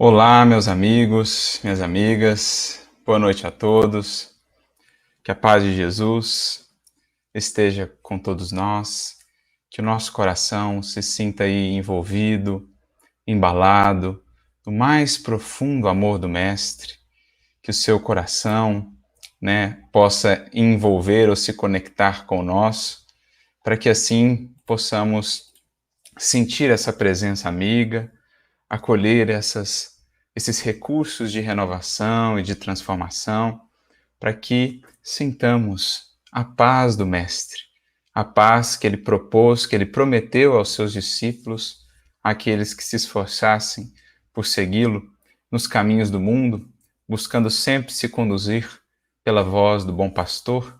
Olá, meus amigos, minhas amigas, boa noite a todos. Que a paz de Jesus esteja com todos nós, que o nosso coração se sinta aí envolvido, embalado no mais profundo amor do Mestre, que o seu coração, possa envolver ou se conectar com o nosso, para que assim possamos sentir essa presença amiga, acolher esses recursos de renovação e de transformação, para que sintamos a paz do Mestre, a paz que ele propôs, que ele prometeu aos seus discípulos, aqueles que se esforçassem por segui-lo nos caminhos do mundo, buscando sempre se conduzir pela voz do bom pastor.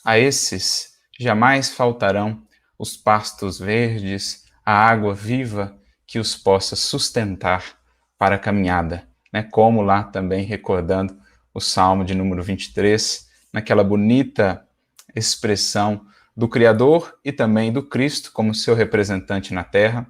A esses jamais faltarão os pastos verdes, a água viva que os possa sustentar para a caminhada, Como lá também recordando o Salmo de número 23, naquela bonita expressão do Criador e também do Cristo como seu representante na terra,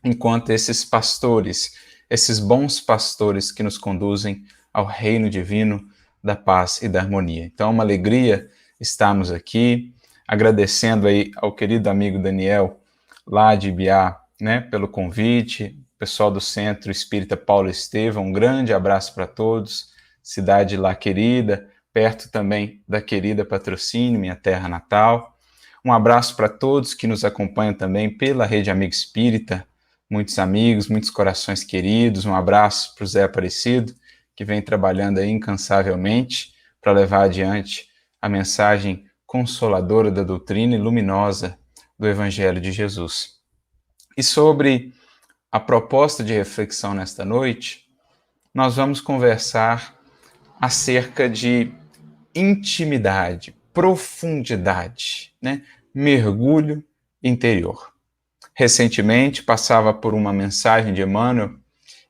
enquanto esses pastores, esses bons pastores que nos conduzem ao reino divino da paz e da harmonia. Então, uma alegria estarmos aqui, agradecendo aí ao querido amigo Daniel, lá de Ibiá, pelo convite, pessoal do Centro Espírita Paulo Estevão, um grande abraço para todos, cidade lá querida, perto também da querida Patrocínio, minha terra natal. Um abraço para todos que nos acompanham também pela Rede Amigo Espírita, muitos amigos, muitos corações queridos. Um abraço para o Zé Aparecido, que vem trabalhando aí incansavelmente para levar adiante a mensagem consoladora da doutrina e luminosa do Evangelho de Jesus. E sobre a proposta de reflexão nesta noite, nós vamos conversar acerca de intimidade, profundidade, mergulho interior. Recentemente passava por uma mensagem de Emmanuel,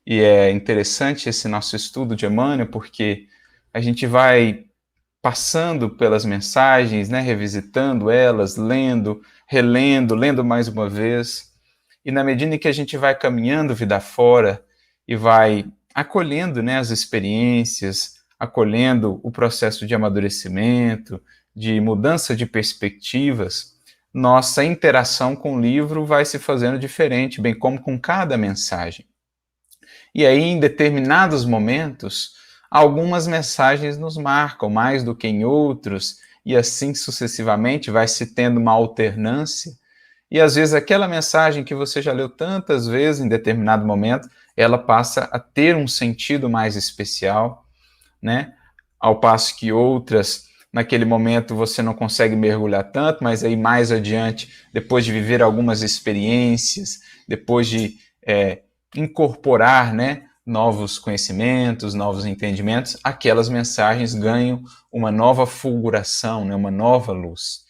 e é interessante esse nosso estudo de Emmanuel, porque a gente vai passando pelas mensagens, revisitando elas, lendo, relendo, lendo mais uma vez, e na medida em que a gente vai caminhando vida fora e vai acolhendo as experiências, acolhendo o processo de amadurecimento, de mudança de perspectivas, nossa interação com o livro vai se fazendo diferente, bem como com cada mensagem. E aí, em determinados momentos, algumas mensagens nos marcam mais do que em outros, e assim sucessivamente vai se tendo uma alternância. E às vezes aquela mensagem que você já leu tantas vezes em determinado momento, ela passa a ter um sentido mais especial, Ao passo que outras, naquele momento você não consegue mergulhar tanto, mas aí mais adiante, depois de viver algumas experiências, depois de incorporar, novos conhecimentos, novos entendimentos, aquelas mensagens ganham uma nova fulguração, uma nova luz.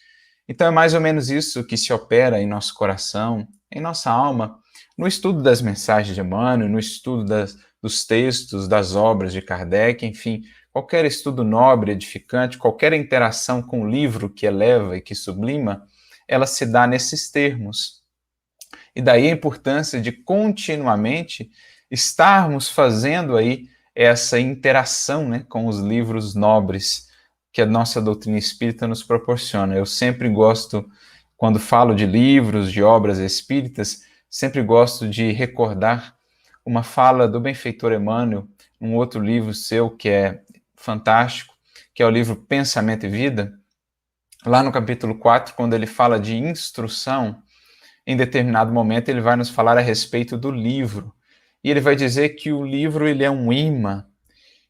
Então é mais ou menos isso que se opera em nosso coração, em nossa alma, no estudo das mensagens de Emmanuel, no estudo dos textos, das obras de Kardec, enfim, qualquer estudo nobre, edificante, qualquer interação com o livro que eleva e que sublima, ela se dá nesses termos. E daí a importância de continuamente estarmos fazendo aí essa interação, com os livros nobres que a nossa doutrina espírita nos proporciona. Eu sempre gosto, quando falo de livros, de obras espíritas, sempre gosto de recordar uma fala do benfeitor Emmanuel, um outro livro seu que é fantástico, que é o livro Pensamento e Vida, lá no capítulo 4, quando ele fala de instrução, em determinado momento ele vai nos falar a respeito do livro. E ele vai dizer que o livro ele é um imã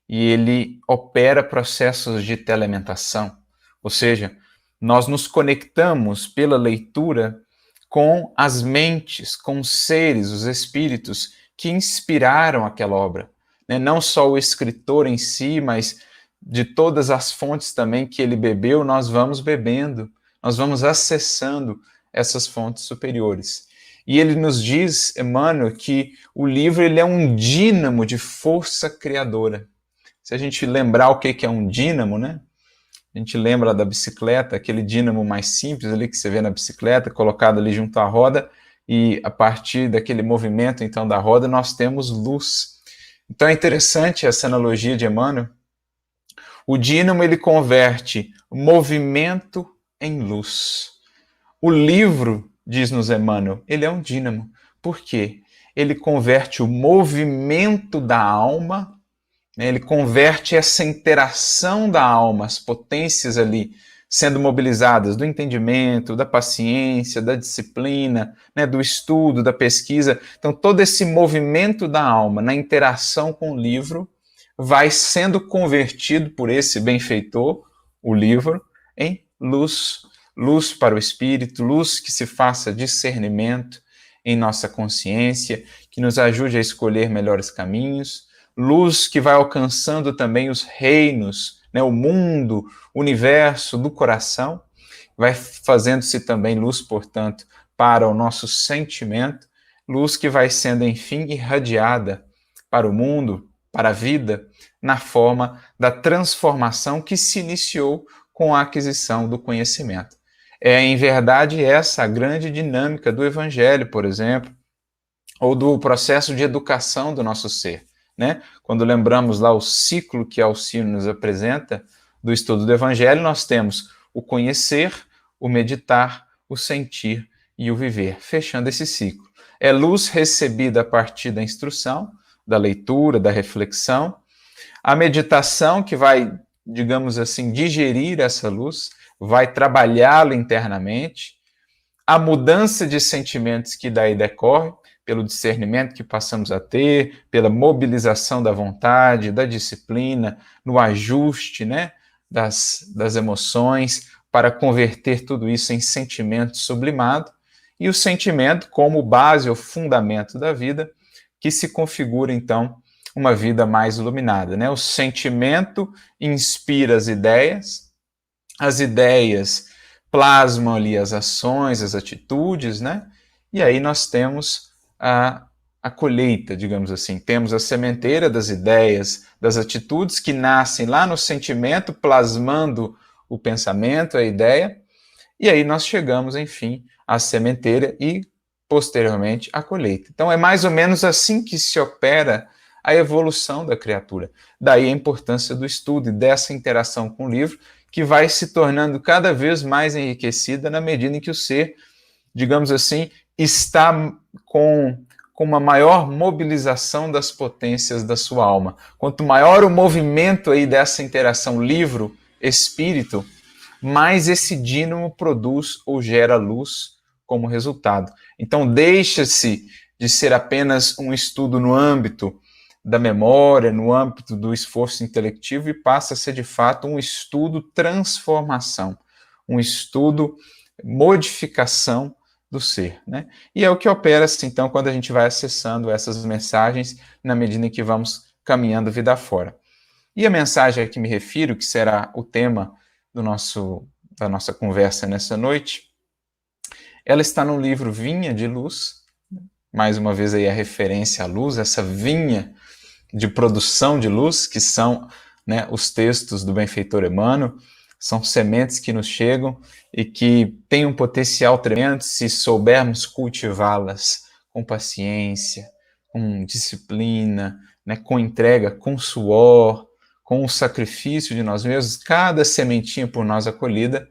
e ele opera processos de telementação. Ou seja, nós nos conectamos pela leitura com as mentes, com os seres, os espíritos que inspiraram aquela obra. Não só o escritor em si, mas de todas as fontes também que ele bebeu, nós vamos bebendo, nós vamos acessando essas fontes superiores. E ele nos diz, Emmanuel, que o livro ele é um dínamo de força criadora. Se a gente lembrar o que é um dínamo, a gente lembra da bicicleta, aquele dínamo mais simples ali que você vê na bicicleta, colocado ali junto à roda, e a partir daquele movimento, então, da roda, nós temos luz. Então é interessante essa analogia de Emmanuel. O dínamo ele converte movimento em luz. O livro, diz-nos Emmanuel, ele é um dínamo. Por quê? Ele converte o movimento da alma, né? Ele converte essa interação da alma, as potências ali sendo mobilizadas do entendimento, da paciência, da disciplina, né? Do estudo, da pesquisa. Então, todo esse movimento da alma na interação com o livro vai sendo convertido por esse benfeitor, o livro, em luz. Luz para o espírito, luz que se faça discernimento em nossa consciência, que nos ajude a escolher melhores caminhos, luz que vai alcançando também os reinos, né, o mundo, o universo do coração, vai fazendo-se também luz, portanto, para o nosso sentimento, luz que vai sendo, enfim, irradiada para o mundo, para a vida, na forma da transformação que se iniciou com a aquisição do conhecimento. É, em verdade, essa a grande dinâmica do Evangelho, por exemplo, ou do processo de educação do nosso ser, né? Quando lembramos lá o ciclo que Alcino nos apresenta do estudo do Evangelho, nós temos o conhecer, o meditar, o sentir e o viver, fechando esse ciclo. É luz recebida a partir da instrução, da leitura, da reflexão, a meditação que vai, digamos assim, digerir essa luz, vai trabalhá-la internamente, a mudança de sentimentos que daí decorre, pelo discernimento que passamos a ter, pela mobilização da vontade, da disciplina, no ajuste, né, das emoções, para converter tudo isso em sentimento sublimado, e o sentimento como base ou fundamento da vida, que se configura, então, uma vida mais iluminada, né? O sentimento inspira as ideias plasmam ali as ações, as atitudes, né? E aí nós temos a colheita, digamos assim. Temos a sementeira das ideias, das atitudes que nascem lá no sentimento, plasmando o pensamento, a ideia, e aí nós chegamos, enfim, à sementeira e, posteriormente, à colheita. Então é mais ou menos assim que se opera a evolução da criatura. Daí a importância do estudo e dessa interação com o livro, que vai se tornando cada vez mais enriquecida na medida em que o ser, digamos assim, está com uma maior mobilização das potências da sua alma. Quanto maior o movimento aí dessa interação livro-espírito, mais esse dínamo produz ou gera luz como resultado. Então deixa-se de ser apenas um estudo no âmbito da memória, no âmbito do esforço intelectivo, e passa a ser de fato um estudo transformação, um estudo modificação do ser, né? E é o que opera-se então quando a gente vai acessando essas mensagens na medida em que vamos caminhando vida afora. E a mensagem a que me refiro, que será o tema da nossa conversa nessa noite, ela está no livro Vinha de Luz, mais uma vez aí a referência à luz, essa vinha de produção de luz, que são, né, os textos do benfeitor Emmanuel, são sementes que nos chegam e que têm um potencial tremendo se soubermos cultivá-las com paciência, com disciplina, né, com entrega, com suor, com o sacrifício de nós mesmos. Cada sementinha por nós acolhida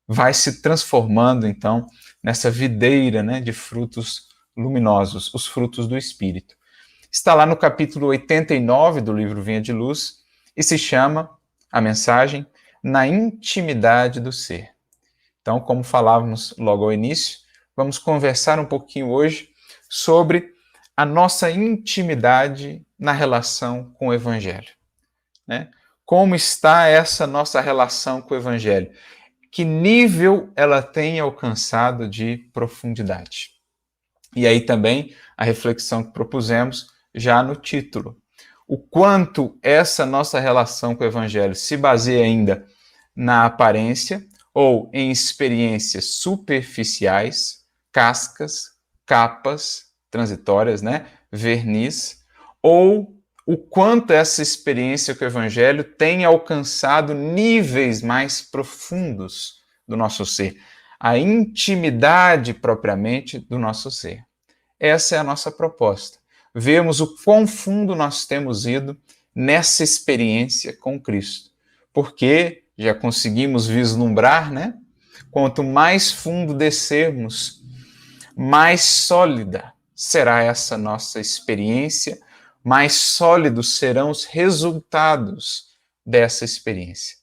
vai se transformando, então, nessa videira, né, de frutos luminosos, os frutos do Espírito. Está lá no capítulo 89 do livro Vinha de Luz e se chama, a mensagem, Na Intimidade do Ser. Então, como falávamos logo ao início, vamos conversar um pouquinho hoje sobre a nossa intimidade na relação com o Evangelho, né? Como está essa nossa relação com o Evangelho? Que nível ela tem alcançado de profundidade? E aí também a reflexão que propusemos já no título. O quanto essa nossa relação com o Evangelho se baseia ainda na aparência ou em experiências superficiais, cascas, capas transitórias, né? Verniz, ou o quanto essa experiência com o Evangelho tem alcançado níveis mais profundos do nosso ser, a intimidade propriamente do nosso ser. Essa é a nossa proposta. vermos o quão fundo nós temos ido nessa experiência com Cristo. Porque já conseguimos vislumbrar, né? Quanto mais fundo descermos, mais sólida será essa nossa experiência, mais sólidos serão os resultados dessa experiência.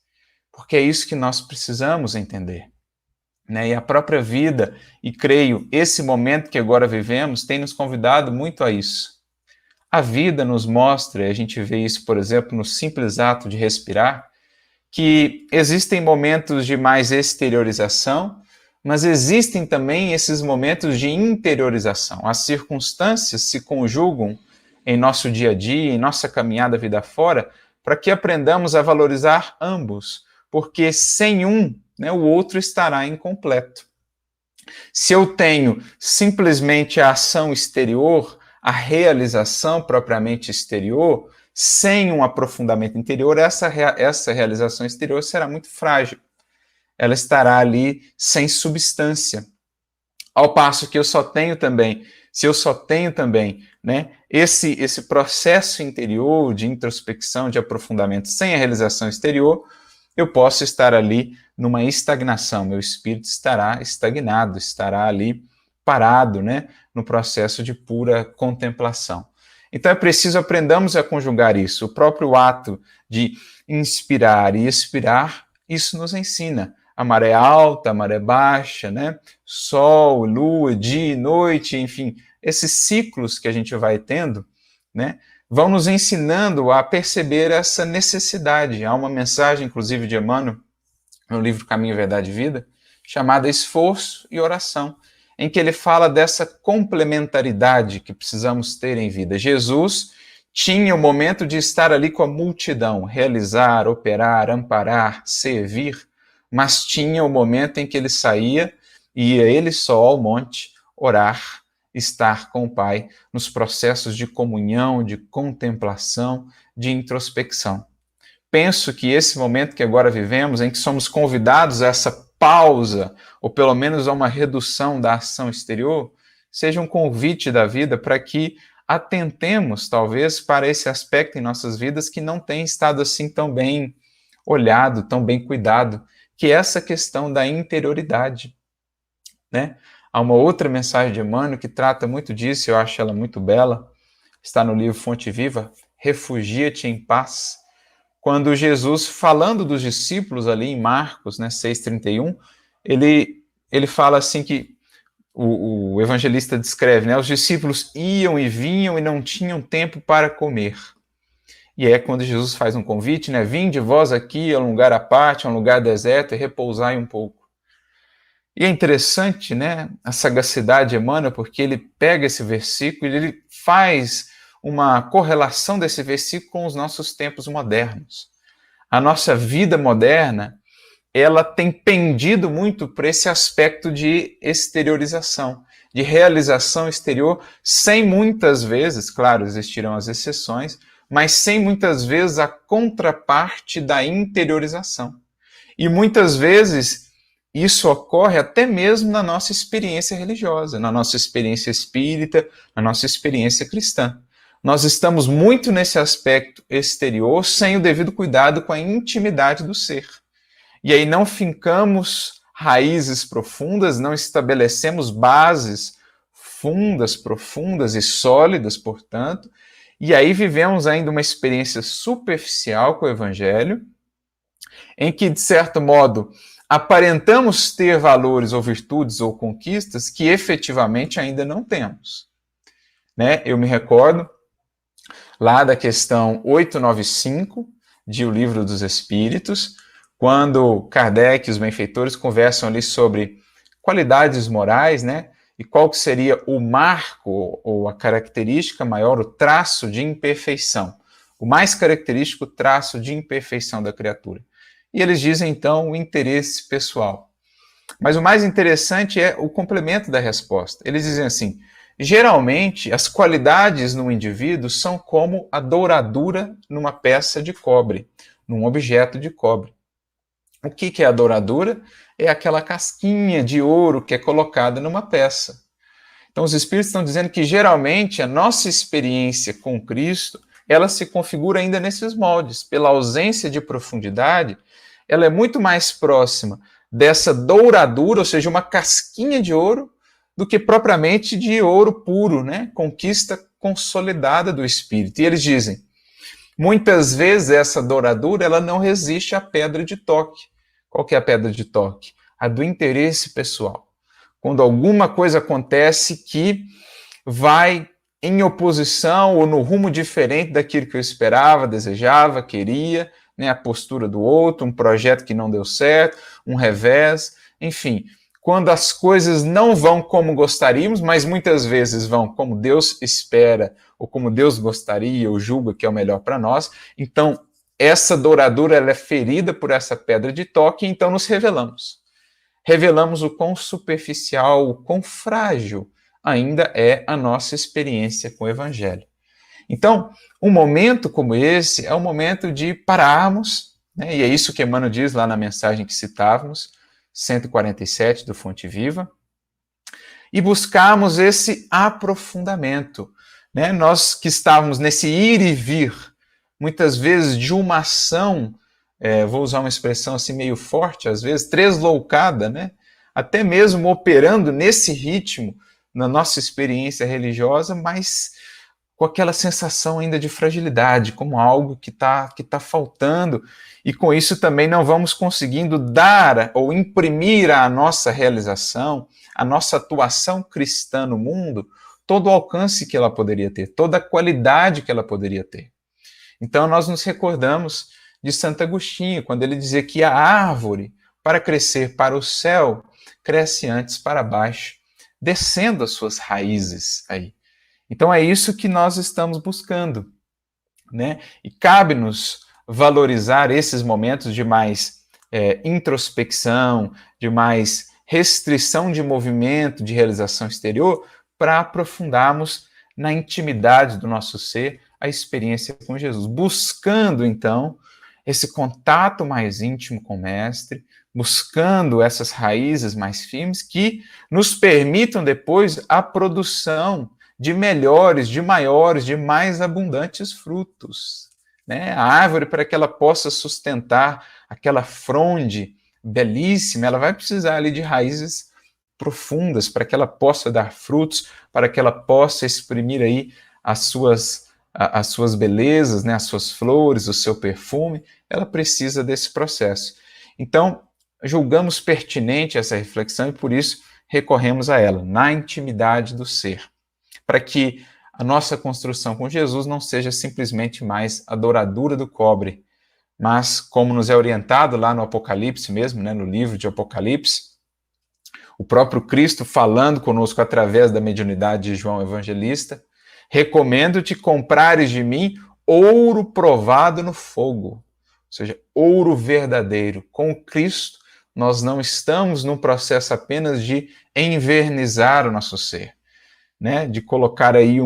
Porque é isso que nós precisamos entender. Né? E a própria vida, e creio, esse momento que agora vivemos, tem nos convidado muito a isso. A vida nos mostra, e a gente vê isso, por exemplo, no simples ato de respirar, que existem momentos de mais exteriorização, mas existem também esses momentos de interiorização. As circunstâncias se conjugam em nosso dia a dia, em nossa caminhada vida fora, para que aprendamos a valorizar ambos, porque sem um, né, o outro estará incompleto. Se eu tenho simplesmente a ação exterior, a realização propriamente exterior, sem um aprofundamento interior, essa realização exterior será muito frágil. Ela estará ali sem substância. Ao passo que eu só tenho também, se eu só tenho também, né, esse processo interior de introspecção, de aprofundamento sem a realização exterior, eu posso estar ali numa estagnação, meu espírito estará estagnado, estará ali parado, né, no processo de pura contemplação. Então é preciso aprendamos a conjugar isso. O próprio ato de inspirar e expirar, isso nos ensina. A maré alta, a maré baixa, né? Sol, lua, dia, noite, enfim, esses ciclos que a gente vai tendo, né? Vão nos ensinando a perceber essa necessidade. Há uma mensagem, inclusive, de Emmanuel, no livro Caminho, Verdade e Vida, chamada Esforço e Oração, em que ele fala dessa complementaridade que precisamos ter em vida. Jesus tinha o momento de estar ali com a multidão, realizar, operar, amparar, servir, mas tinha o momento em que ele saía e ia ele só ao monte orar, estar com o Pai nos processos de comunhão, de contemplação, de introspecção. Penso que esse momento que agora vivemos, em que somos convidados a essa pausa, ou pelo menos a uma redução da ação exterior, seja um convite da vida para que atentemos, talvez, para esse aspecto em nossas vidas que não tem estado assim tão bem olhado, tão bem cuidado, que é essa questão da interioridade, né? Há uma outra mensagem de Emmanuel que trata muito disso, eu acho ela muito bela, está no livro Fonte Viva, Refugia-te em paz, quando Jesus, falando dos discípulos ali em Marcos, né, 6,31, ele fala assim que o evangelista descreve, né, os discípulos iam e vinham e não tinham tempo para comer. E é quando Jesus faz um convite, né, vinde vós aqui a um lugar à parte, a um lugar deserto e repousai um pouco. E é interessante, né, a sagacidade de Emmanuel, porque ele pega esse versículo e ele faz uma correlação desse versículo com os nossos tempos modernos. A nossa vida moderna, ela tem pendido muito para esse aspecto de exteriorização, de realização exterior, sem muitas vezes, claro, existirão as exceções, mas sem muitas vezes a contraparte da interiorização. E muitas vezes isso ocorre até mesmo na nossa experiência religiosa, na nossa experiência espírita, na nossa experiência cristã. Nós estamos muito nesse aspecto exterior sem o devido cuidado com a intimidade do ser. E aí não fincamos raízes profundas, não estabelecemos bases fundas, profundas e sólidas, portanto, e aí vivemos ainda uma experiência superficial com o Evangelho, em que, de certo modo, aparentamos ter valores ou virtudes ou conquistas que efetivamente ainda não temos. Né? Eu me recordo lá da questão 895 de O Livro dos Espíritos, quando Kardec e os benfeitores conversam ali sobre qualidades morais, né? E qual que seria o marco ou a característica maior, o traço de imperfeição, o mais característico traço de imperfeição da criatura. E eles dizem, então, o interesse pessoal. Mas o mais interessante é o complemento da resposta. Eles dizem assim, geralmente, as qualidades no indivíduo são como a douradura numa peça de cobre, num objeto de cobre. O que é a douradura? É aquela casquinha de ouro que é colocada numa peça. Então, os Espíritos estão dizendo que, geralmente, a nossa experiência com Cristo, ela se configura ainda nesses moldes. Pela ausência de profundidade, ela é muito mais próxima dessa douradura, ou seja, uma casquinha de ouro, do que propriamente de ouro puro, né? Conquista consolidada do Espírito. E eles dizem, muitas vezes essa douradura ela não resiste à pedra de toque. Qual que é a pedra de toque? A do interesse pessoal. Quando alguma coisa acontece que vai em oposição ou no rumo diferente daquilo que eu esperava, desejava, queria, né? A postura do outro, um projeto que não deu certo, um revés, enfim. Quando as coisas não vão como gostaríamos, mas muitas vezes vão como Deus espera, ou como Deus gostaria, ou julga que é o melhor para nós, então essa douradura ela é ferida por essa pedra de toque, e então nos revelamos. Revelamos o quão superficial, o quão frágil ainda é a nossa experiência com o Evangelho. Então, um momento como esse é um momento de pararmos, né? E é isso que Emmanuel diz lá na mensagem que citávamos, 147 do Fonte Viva, e buscarmos esse aprofundamento. Né? Nós que estávamos nesse ir e vir, muitas vezes de uma ação, vou usar uma expressão assim meio forte, às vezes, tresloucada, né? Até mesmo operando nesse ritmo na nossa experiência religiosa, mas com aquela sensação ainda de fragilidade, como algo que tá faltando, e com isso também não vamos conseguindo dar ou imprimir à nossa realização, à nossa atuação cristã no mundo, todo o alcance que ela poderia ter, toda a qualidade que ela poderia ter. Então nós nos recordamos de Santo Agostinho, quando ele dizia que a árvore, para crescer para o céu, cresce antes para baixo, descendo as suas raízes aí. Então é isso que nós estamos buscando, né? E cabe-nos valorizar esses momentos de mais introspecção, de mais restrição de movimento, de realização exterior, para aprofundarmos na intimidade do nosso ser a experiência com Jesus, buscando então esse contato mais íntimo com o Mestre, buscando essas raízes mais firmes que nos permitam depois a produção de melhores, de maiores, de mais abundantes frutos. Né? A árvore, para que ela possa sustentar aquela fronde belíssima, ela vai precisar ali de raízes profundas para que ela possa dar frutos, para que ela possa exprimir aí as suas belezas, né? As suas flores, o seu perfume, ela precisa desse processo. Então, julgamos pertinente essa reflexão e por isso recorremos a ela, na intimidade do ser, para que a nossa construção com Jesus não seja simplesmente mais a douradura do cobre, mas, como nos é orientado lá no Apocalipse mesmo, né, no livro de Apocalipse, o próprio Cristo falando conosco através da mediunidade de João Evangelista, recomendo-te comprares de mim ouro provado no fogo, ou seja, ouro verdadeiro. Com Cristo, nós não estamos num processo apenas de envernizar o nosso ser, né, de colocar aí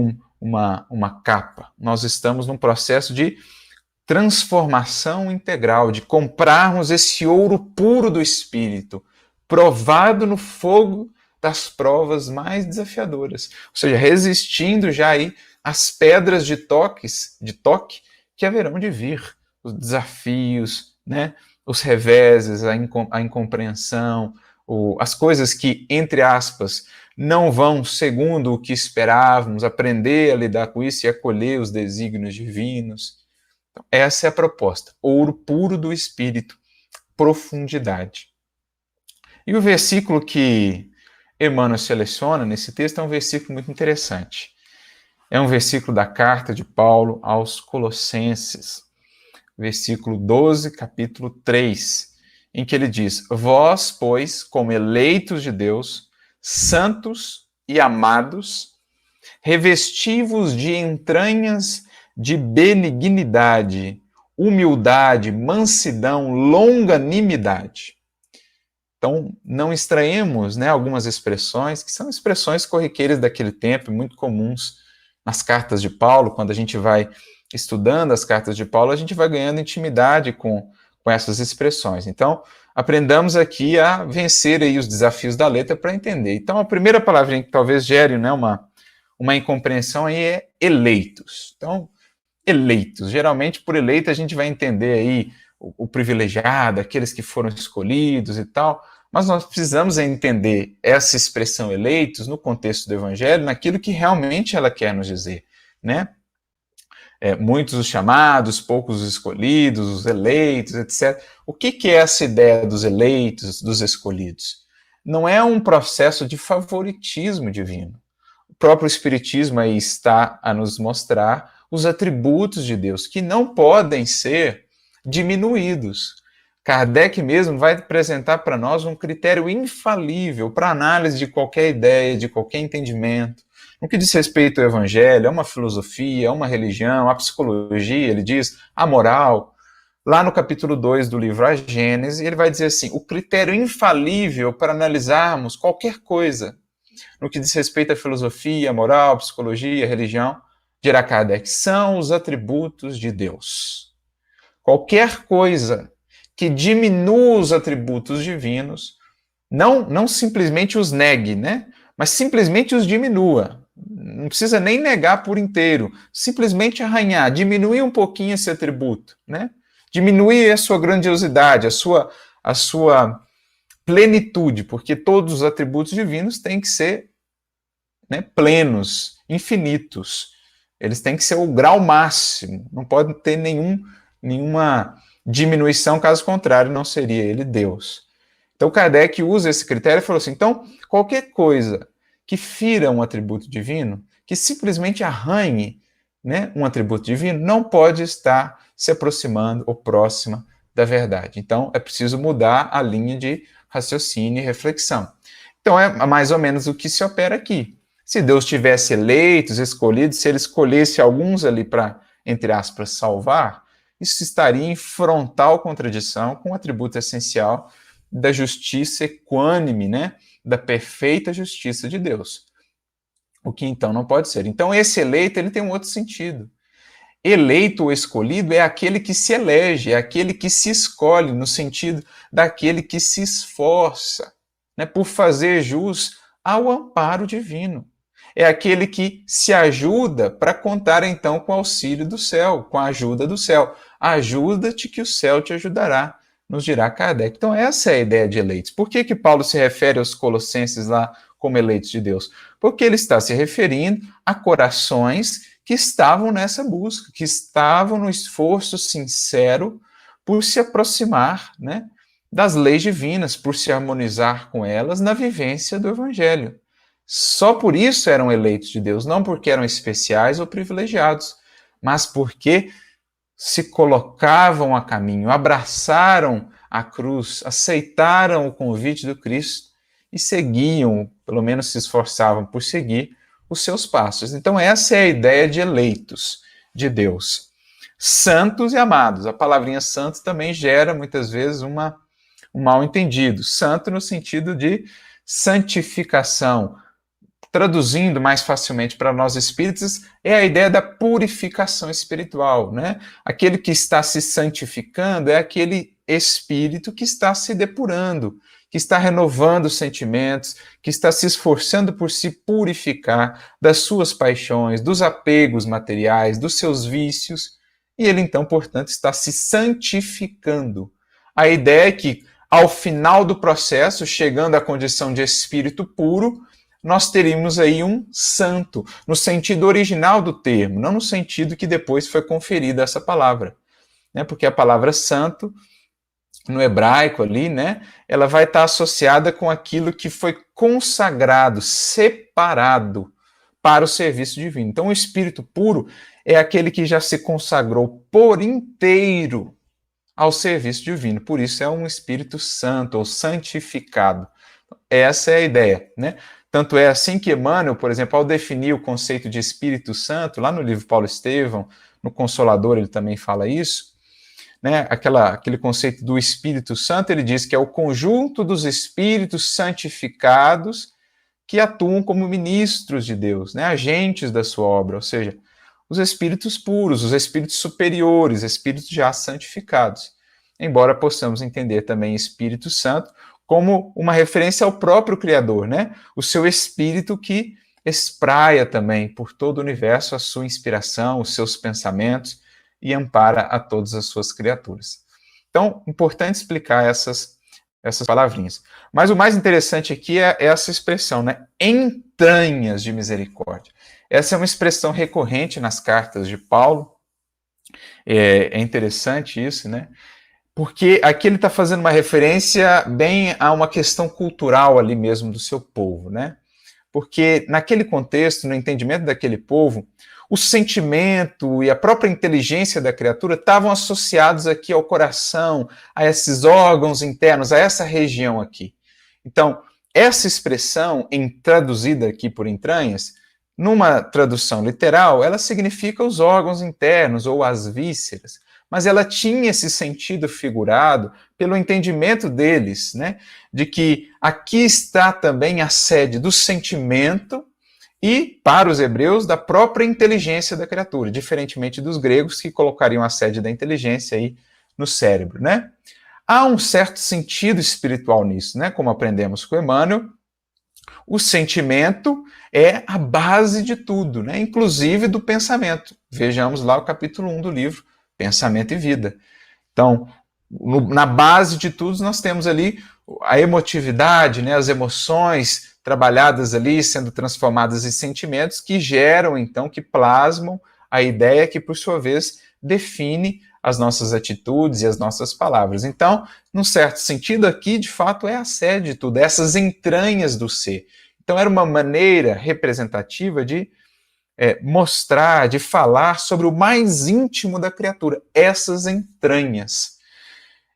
uma capa. Nós estamos num processo de transformação integral, de comprarmos esse ouro puro do Espírito, provado no fogo das provas mais desafiadoras. Ou seja, resistindo já aí às pedras de toque que haverão de vir. Os desafios, né, os reveses, a incompreensão, as coisas que, entre aspas, não vão segundo o que esperávamos, aprender a lidar com isso e acolher os desígnios divinos. Então, essa é a proposta. Ouro puro do Espírito, profundidade. E o versículo que Emmanuel seleciona nesse texto é um versículo muito interessante. É um versículo da carta de Paulo aos Colossenses, versículo 12, capítulo 3, em que ele diz: Vós, pois, como eleitos de Deus, santos e amados, revesti-vos de entranhas de benignidade, humildade, mansidão, longanimidade. Então, não estranhemos, né, algumas expressões, que são expressões corriqueiras daquele tempo, muito comuns nas cartas de Paulo. Quando a gente vai estudando as cartas de Paulo, a gente vai ganhando intimidade com essas expressões. Então, aprendamos aqui a vencer aí os desafios da letra para entender. Então, a primeira palavrinha que talvez gere, né, uma incompreensão aí é eleitos. Então, eleitos. Geralmente, por eleito, a gente vai entender aí o privilegiado, aqueles que foram escolhidos e tal, mas nós precisamos entender essa expressão eleitos no contexto do Evangelho, naquilo que realmente ela quer nos dizer, né? Muitos os chamados, poucos os escolhidos, os eleitos, etc. O que é essa ideia dos eleitos, dos escolhidos? Não é um processo de favoritismo divino. O próprio Espiritismo aí está a nos mostrar os atributos de Deus, que não podem ser diminuídos. Kardec mesmo vai apresentar para nós um critério infalível para análise de qualquer ideia, de qualquer entendimento. No que diz respeito ao Evangelho, a uma filosofia, a uma religião, a psicologia, ele diz, a moral. Lá no capítulo 2 do livro A Gênese, ele vai dizer assim, o critério infalível para analisarmos qualquer coisa, no que diz respeito à filosofia, a moral, a psicologia, a religião, dirá Kardec, são os atributos de Deus. Qualquer coisa que diminua os atributos divinos, não simplesmente os negue, né? Mas simplesmente os diminua. Não precisa nem negar por inteiro, simplesmente arranhar, diminuir um pouquinho esse atributo, né? Diminuir a sua grandiosidade, a sua plenitude, porque todos os atributos divinos têm que ser, né, plenos, infinitos. Eles têm que ser o grau máximo, não pode ter nenhuma diminuição, caso contrário, não seria ele Deus. Então Kardec usa esse critério e falou assim, então, qualquer coisa que fira um atributo divino, que simplesmente arranhe, né, um atributo divino, não pode estar se aproximando ou próxima da verdade. Então, é preciso mudar a linha de raciocínio e reflexão. Então, é mais ou menos o que se opera aqui. Se Deus tivesse eleitos, escolhidos, se ele escolhesse alguns ali para, entre aspas, salvar, isso estaria em frontal contradição com o atributo essencial da justiça equânime, né? Da perfeita justiça de Deus. O que então não pode ser. Então esse eleito ele tem um outro sentido. Eleito ou escolhido é aquele que se elege, é aquele que se escolhe, no sentido daquele que se esforça, né, por fazer jus ao amparo divino. É aquele que se ajuda para contar então com o auxílio do céu, com a ajuda do céu. Ajuda-te que o céu te ajudará, nos dirá Kardec. Então essa é a ideia de eleitos. Por que Paulo se refere aos colossenses lá como eleitos de Deus? Porque ele está se referindo a corações que estavam nessa busca, que estavam no esforço sincero por se aproximar, né, das leis divinas, por se harmonizar com elas na vivência do Evangelho. Só por isso eram eleitos de Deus, não porque eram especiais ou privilegiados, mas porque se colocavam a caminho, abraçaram a cruz, aceitaram o convite do Cristo e seguiam, pelo menos se esforçavam por seguir, os seus passos. Então essa é a ideia de eleitos de Deus. Santos e amados. A palavrinha santo também gera muitas vezes um mal entendido. Santo no sentido de santificação. Traduzindo mais facilmente para nós espíritas, é a ideia da purificação espiritual, né? Aquele que está se santificando é aquele espírito que está se depurando, que está renovando os sentimentos, que está se esforçando por se purificar das suas paixões, dos apegos materiais, dos seus vícios, e ele então, portanto, está se santificando. A ideia é que, ao final do processo, chegando à condição de espírito puro, nós teríamos aí um santo, no sentido original do termo, não no sentido que depois foi conferida essa palavra, né? Porque a palavra santo, no hebraico ali, né, ela vai estar associada com aquilo que foi consagrado, separado para o serviço divino. Então, o espírito puro é aquele que já se consagrou por inteiro ao serviço divino. Por isso é um espírito santo ou santificado. Essa é a ideia, né? Tanto é assim que Emmanuel, por exemplo, ao definir o conceito de Espírito Santo, lá no livro Paulo Estevão, no Consolador, ele também fala isso, né? Aquele conceito do Espírito Santo, ele diz que é o conjunto dos espíritos santificados que atuam como ministros de Deus, né? Agentes da sua obra, ou seja, os espíritos puros, os espíritos superiores, espíritos já santificados. embora possamos entender também Espírito Santo como uma referência ao próprio Criador, né? O seu Espírito que espraia também por todo o universo a sua inspiração, os seus pensamentos e ampara a todas as suas criaturas. Então, importante explicar essas palavrinhas. Mas o mais interessante aqui é essa expressão, né? Entranhas de misericórdia. Essa é uma expressão recorrente nas cartas de Paulo. É interessante isso, né? Porque aqui ele está fazendo uma referência bem a uma questão cultural ali mesmo do seu povo, né? Porque naquele contexto, no entendimento daquele povo, o sentimento e a própria inteligência da criatura estavam associados aqui ao coração, a esses órgãos internos, a essa região aqui. Então, essa expressão, traduzida aqui por entranhas, numa tradução literal, ela significa os órgãos internos ou as vísceras, mas ela tinha esse sentido figurado pelo entendimento deles, né, de que aqui está também a sede do sentimento e, para os hebreus, da própria inteligência da criatura, diferentemente dos gregos que colocariam a sede da inteligência aí no cérebro, né? Há um certo sentido espiritual nisso, né? Como aprendemos com Emmanuel, o sentimento é a base de tudo, né? Inclusive do pensamento. Vejamos lá o capítulo 1 do livro, Pensamento e Vida. Então, na base de tudo, nós temos ali a emotividade, né? As emoções trabalhadas ali, sendo transformadas em sentimentos que geram, então, que plasmam a ideia que, por sua vez, define as nossas atitudes e as nossas palavras. Então, num certo sentido, aqui, de fato, é a sede de tudo, essas entranhas do ser. Então, era uma maneira representativa de mostrar, de falar sobre o mais íntimo da criatura, essas entranhas.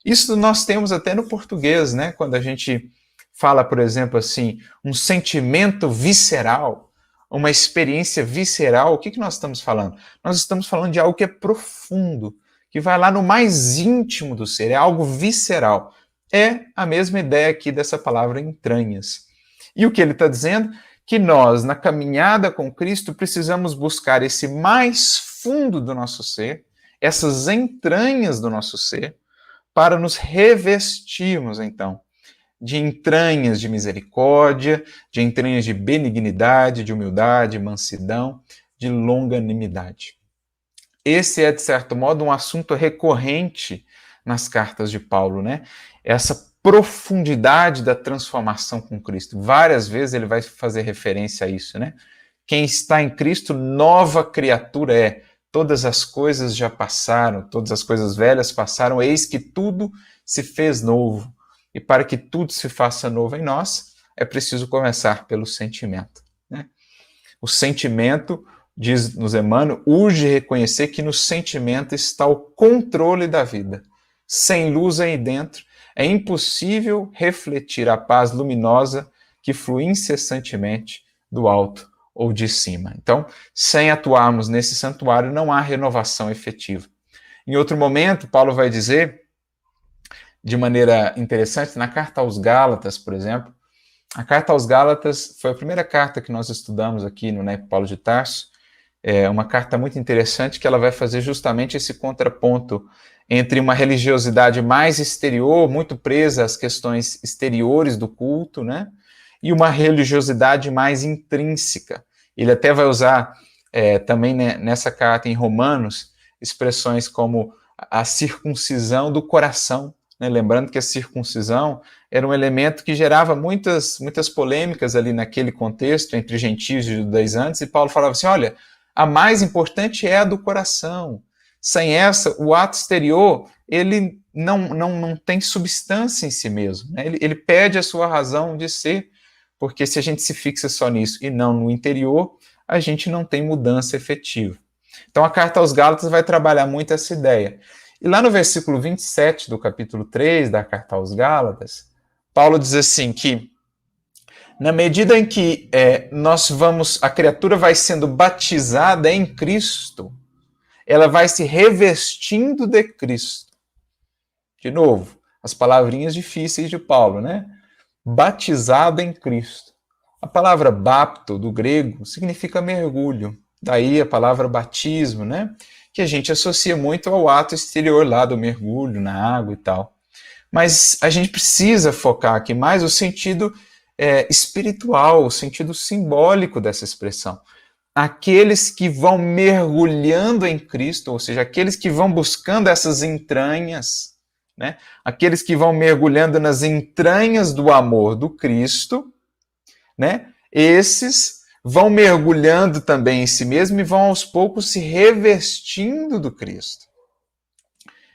Isso nós temos até no português, né? Quando a gente fala, por exemplo, assim, um sentimento visceral, uma experiência visceral, o que nós estamos falando? Nós estamos falando de algo que é profundo, que vai lá no mais íntimo do ser, é algo visceral. É a mesma ideia aqui dessa palavra entranhas. E o que ele está dizendo? Que nós, na caminhada com Cristo, precisamos buscar esse mais fundo do nosso ser, essas entranhas do nosso ser, para nos revestirmos, então, de entranhas de misericórdia, de entranhas de benignidade, de humildade, mansidão, de longanimidade. Esse é, de certo modo, um assunto recorrente nas cartas de Paulo, né? Essa profundidade da transformação com Cristo. Várias vezes ele vai fazer referência a isso, né? Quem está em Cristo, nova criatura é. Todas as coisas já passaram, todas as coisas velhas passaram, eis que tudo se fez novo. E para que tudo se faça novo em nós, é preciso começar pelo sentimento, né? O sentimento, diz-nos Emmanuel, urge reconhecer que no sentimento está o controle da vida. Sem luz aí dentro, é impossível refletir a paz luminosa que flui incessantemente do alto ou de cima. Então, sem atuarmos nesse santuário, não há renovação efetiva. Em outro momento, Paulo vai dizer, de maneira interessante, na carta aos Gálatas, por exemplo, a carta aos Gálatas foi a primeira carta que nós estudamos aqui no NEP Paulo de Tarso, é uma carta muito interessante que ela vai fazer justamente esse contraponto entre uma religiosidade mais exterior, muito presa às questões exteriores do culto, né, e uma religiosidade mais intrínseca. Ele até vai usar também, né, nessa carta em Romanos, expressões como a circuncisão do coração, né? Lembrando que a circuncisão era um elemento que gerava muitas polêmicas ali naquele contexto entre gentios e judaizantes, e Paulo falava assim, olha, a mais importante é a do coração. Sem essa, o ato exterior, ele não tem substância em si mesmo, né? Ele perde a sua razão de ser, porque se a gente se fixa só nisso e não no interior, a gente não tem mudança efetiva. Então a carta aos Gálatas vai trabalhar muito essa ideia. E lá no versículo 27 do capítulo 3 da carta aos Gálatas, Paulo diz assim que na medida em que a criatura vai sendo batizada em Cristo, ela vai se revestindo de Cristo. De novo, as palavrinhas difíceis de Paulo, né? Batizado em Cristo. A palavra bapto, do grego, significa mergulho. Daí a palavra batismo, né? que a gente associa muito ao ato exterior lá do mergulho na água e tal. Mas a gente precisa focar aqui mais o sentido espiritual, o sentido simbólico dessa expressão. Aqueles que vão mergulhando em Cristo, ou seja, aqueles que vão buscando essas entranhas, né? Aqueles que vão mergulhando nas entranhas do amor do Cristo, né? Esses vão mergulhando também em si mesmo e vão aos poucos se revestindo do Cristo.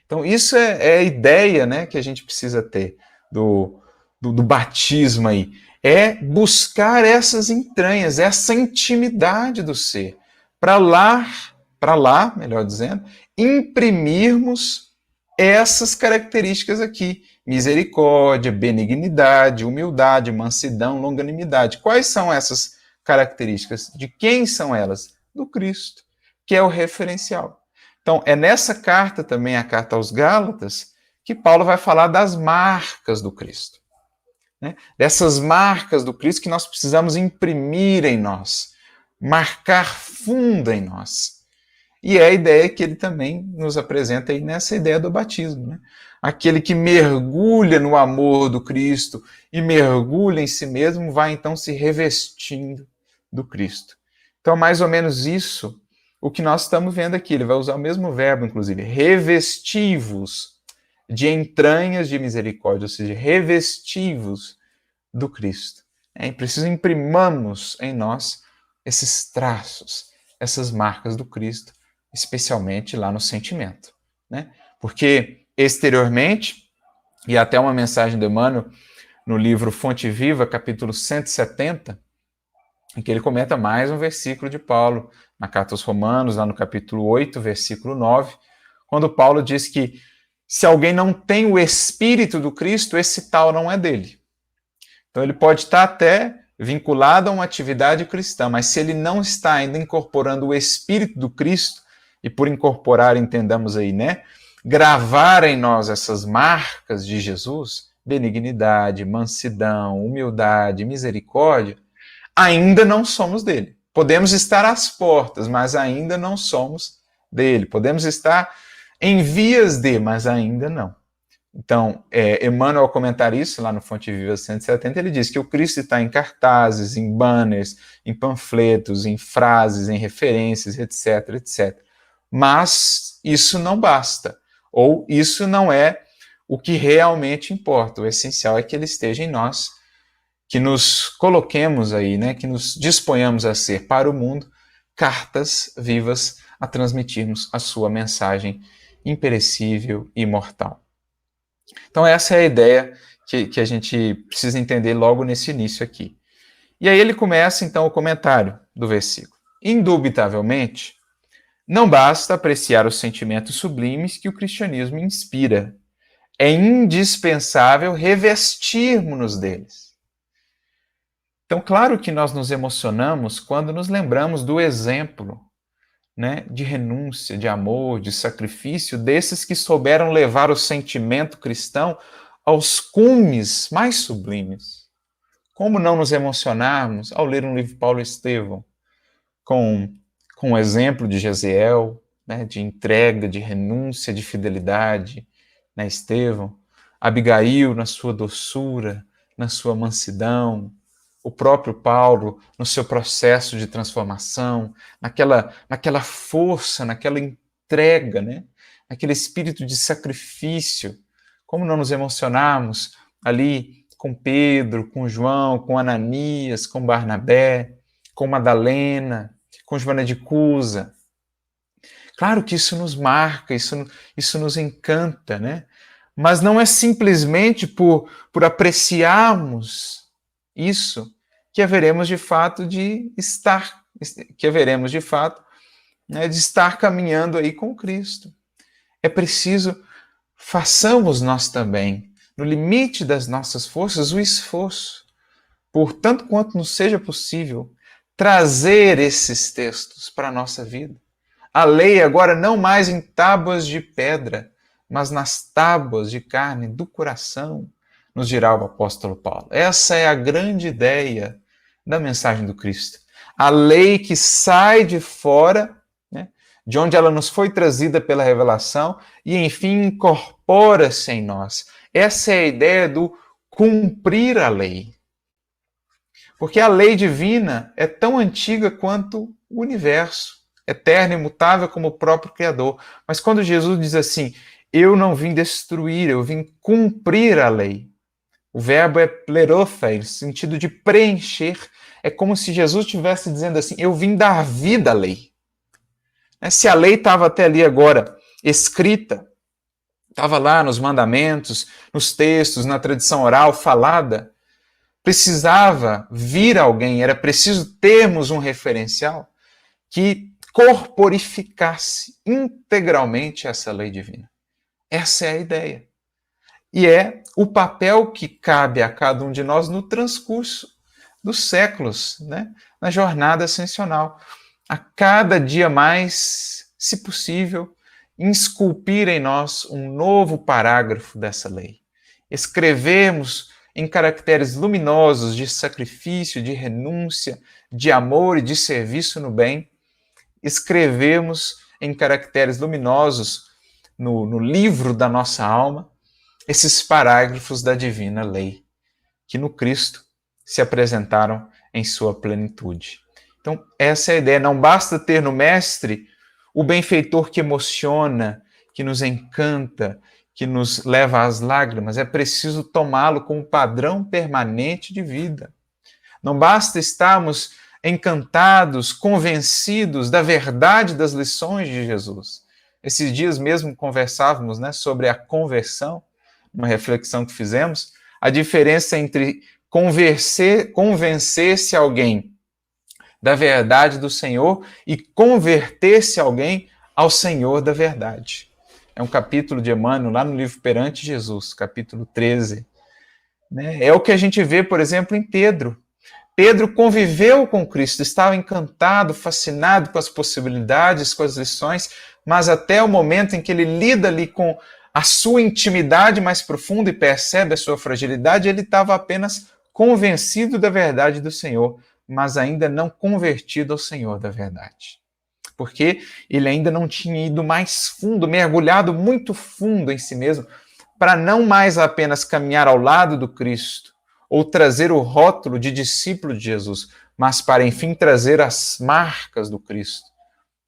Então, isso é a ideia, né, que a gente precisa ter do batismo aí. É buscar essas entranhas, essa intimidade do ser, para lá, melhor dizendo, imprimirmos essas características aqui: misericórdia, benignidade, humildade, mansidão, longanimidade. Quais são essas características? De quem são elas? Do Cristo, que é o referencial. Então, é nessa carta também, a carta aos Gálatas, que Paulo vai falar das marcas do Cristo. Né? Dessas marcas do Cristo que nós precisamos imprimir em nós, marcar fundo em nós. E é a ideia que ele também nos apresenta aí nessa ideia do batismo. Né? Aquele que mergulha no amor do Cristo e mergulha em si mesmo, vai então se revestindo do Cristo. Então, mais ou menos isso o que nós estamos vendo aqui. Ele vai usar o mesmo verbo, inclusive, revestivos de entranhas de misericórdia, ou seja, revestivos do Cristo. É preciso imprimamos em nós esses traços, essas marcas do Cristo, especialmente lá no sentimento. Né? Porque exteriormente, e até uma mensagem de Emmanuel no livro Fonte Viva, capítulo 170, em que ele comenta mais um versículo de Paulo, na carta aos Romanos, lá no capítulo 8, versículo 9, quando Paulo diz que se alguém não tem o Espírito do Cristo, esse tal não é dele. Então ele pode estar até vinculado a uma atividade cristã, mas se ele não está ainda incorporando o Espírito do Cristo, e por incorporar, entendamos aí, né, gravar em nós essas marcas de Jesus, benignidade, mansidão, humildade, misericórdia, ainda não somos dele. Podemos estar às portas, mas ainda não somos dele. Podemos estar em vias de, mas ainda não. Então, Emmanuel, ao comentar isso lá no Fonte Viva 170, ele diz que o Cristo está em cartazes, em banners, em panfletos, em frases, em referências, etc, etc. Mas isso não basta, ou isso não é o que realmente importa. O essencial é que ele esteja em nós, que nos coloquemos aí, né, que nos disponhamos a ser para o mundo cartas vivas a transmitirmos a sua mensagem imperecível e imortal. Então essa é a ideia que a gente precisa entender logo nesse início aqui. E aí ele começa então o comentário do versículo. Indubitavelmente, não basta apreciar os sentimentos sublimes que o cristianismo inspira. É indispensável revestirmos-nos deles. Então, claro que nós nos emocionamos quando nos lembramos do exemplo, né, de renúncia, de amor, de sacrifício desses que souberam levar o sentimento cristão aos cumes mais sublimes. Como não nos emocionarmos ao ler um livro de Paulo Estevão, com o exemplo de Jesiel, né, de entrega, de renúncia, de fidelidade, né, Estevão, Abigail na sua doçura, na sua mansidão, o próprio Paulo no seu processo de transformação, naquela força, naquela entrega, né? Naquele espírito de sacrifício. Como não nos emocionarmos ali com Pedro, com João, com Ananias, com Barnabé, com Madalena, com Joana de Cusa. Claro que isso nos marca, isso nos encanta, né? Mas não é simplesmente por apreciarmos isso que haveremos de fato né, de estar caminhando aí com Cristo. É preciso façamos nós também, no limite das nossas forças, o esforço, por tanto quanto nos seja possível, trazer esses textos para a nossa vida. A lei agora não mais em tábuas de pedra, mas nas tábuas de carne do coração, nos dirá o apóstolo Paulo. Essa é a grande ideia da mensagem do Cristo. A lei que sai de fora, né, de onde ela nos foi trazida pela revelação e, enfim, incorpora-se em nós. Essa é a ideia do cumprir a lei. Porque a lei divina é tão antiga quanto o universo, eterno e imutável como o próprio Criador. Mas quando Jesus diz assim, eu não vim destruir, eu vim cumprir a lei. O verbo é plerotha, no sentido de preencher. É como se Jesus estivesse dizendo assim, eu vim dar vida à lei. Se a lei estava até ali agora escrita, estava lá nos mandamentos, nos textos, na tradição oral, falada, precisava vir alguém, era preciso termos um referencial que corporificasse integralmente essa lei divina. Essa é a ideia. E é o papel que cabe a cada um de nós no transcurso dos séculos, né? Na jornada ascensional. A cada dia mais, se possível, esculpir em nós um novo parágrafo dessa lei. Escrevermos em caracteres luminosos de sacrifício, de renúncia, de amor e de serviço no bem, escrevemos em caracteres luminosos no livro da nossa alma esses parágrafos da divina lei, que no Cristo se apresentaram em sua plenitude. Então, essa é a ideia. Não basta ter no Mestre o benfeitor que emociona, que nos encanta, que nos leva às lágrimas. É preciso tomá-lo como padrão permanente de vida. Não basta estarmos encantados, convencidos da verdade das lições de Jesus. Esses dias mesmo conversávamos, né, sobre a conversão, uma reflexão que fizemos, a diferença entre convencer-se alguém da verdade do Senhor e converter-se alguém ao Senhor da verdade. É um capítulo de Emmanuel, lá no livro Perante Jesus, capítulo 13. Né? É o que a gente vê, por exemplo, em Pedro. Pedro conviveu com Cristo, estava encantado, fascinado com as possibilidades, com as lições, mas até o momento em que ele lida ali com a sua intimidade mais profunda e percebe a sua fragilidade, ele estava apenas convencido da verdade do Senhor, mas ainda não convertido ao Senhor da verdade. Porque ele ainda não tinha ido mais fundo, mergulhado muito fundo em si mesmo, para não mais apenas caminhar ao lado do Cristo, ou trazer o rótulo de discípulo de Jesus, mas para, enfim, trazer as marcas do Cristo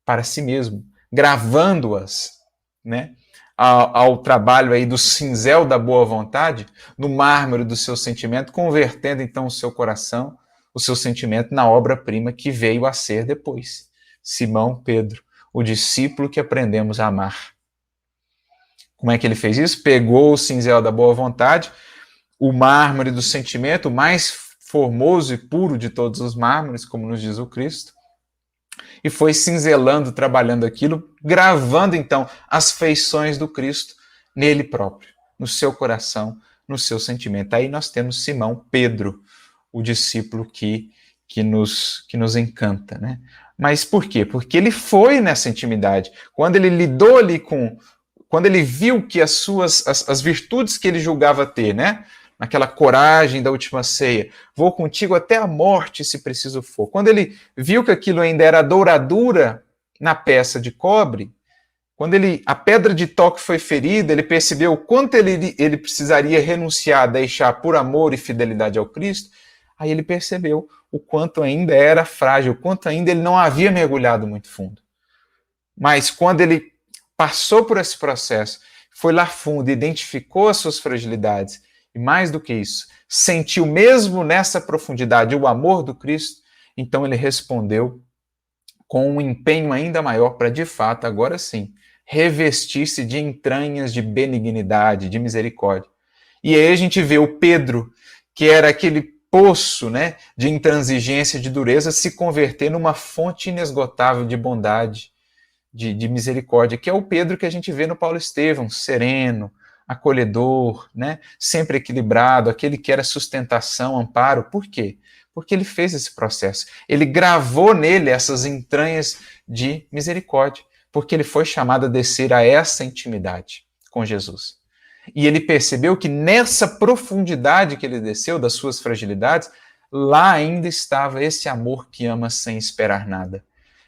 para si mesmo, gravando-as, né, ao trabalho aí do cinzel da boa vontade, no mármore do seu sentimento, convertendo então o seu coração, o seu sentimento na obra-prima que veio a ser depois. Simão Pedro, o discípulo que aprendemos a amar. Como é que ele fez isso? Pegou o cinzel da boa vontade, o mármore do sentimento, o mais formoso e puro de todos os mármores, como nos diz o Cristo, e foi cinzelando, trabalhando aquilo, gravando então as feições do Cristo nele próprio, no seu coração, no seu sentimento. Aí nós temos Simão Pedro, o discípulo que nos encanta, né? Mas por quê? Porque ele foi nessa intimidade. Quando ele lidou ali quando ele viu que as virtudes que ele julgava ter, né? Naquela coragem da última ceia, vou contigo até a morte, se preciso for. Quando ele viu que aquilo ainda era douradura na peça de cobre, quando a pedra de toque foi ferida, ele percebeu o quanto ele precisaria renunciar, deixar por amor e fidelidade ao Cristo, aí ele percebeu o quanto ainda era frágil, o quanto ainda ele não havia mergulhado muito fundo. Mas quando ele passou por esse processo, foi lá fundo, identificou as suas fragilidades, e mais do que isso, sentiu mesmo nessa profundidade o amor do Cristo, então ele respondeu com um empenho ainda maior para, de fato, agora sim, revestir-se de entranhas de benignidade, de misericórdia. E aí a gente vê o Pedro, que era aquele poço, né, de intransigência, de dureza, se converter numa fonte inesgotável de bondade, de misericórdia, que é o Pedro que a gente vê no Paulo Estevão, sereno, acolhedor, né? Sempre equilibrado, aquele que era sustentação, amparo. Por quê? Porque ele fez esse processo. Ele gravou nele essas entranhas de misericórdia, porque ele foi chamado a descer a essa intimidade com Jesus. E ele percebeu que nessa profundidade que ele desceu, das suas fragilidades, lá ainda estava esse amor que ama sem esperar nada.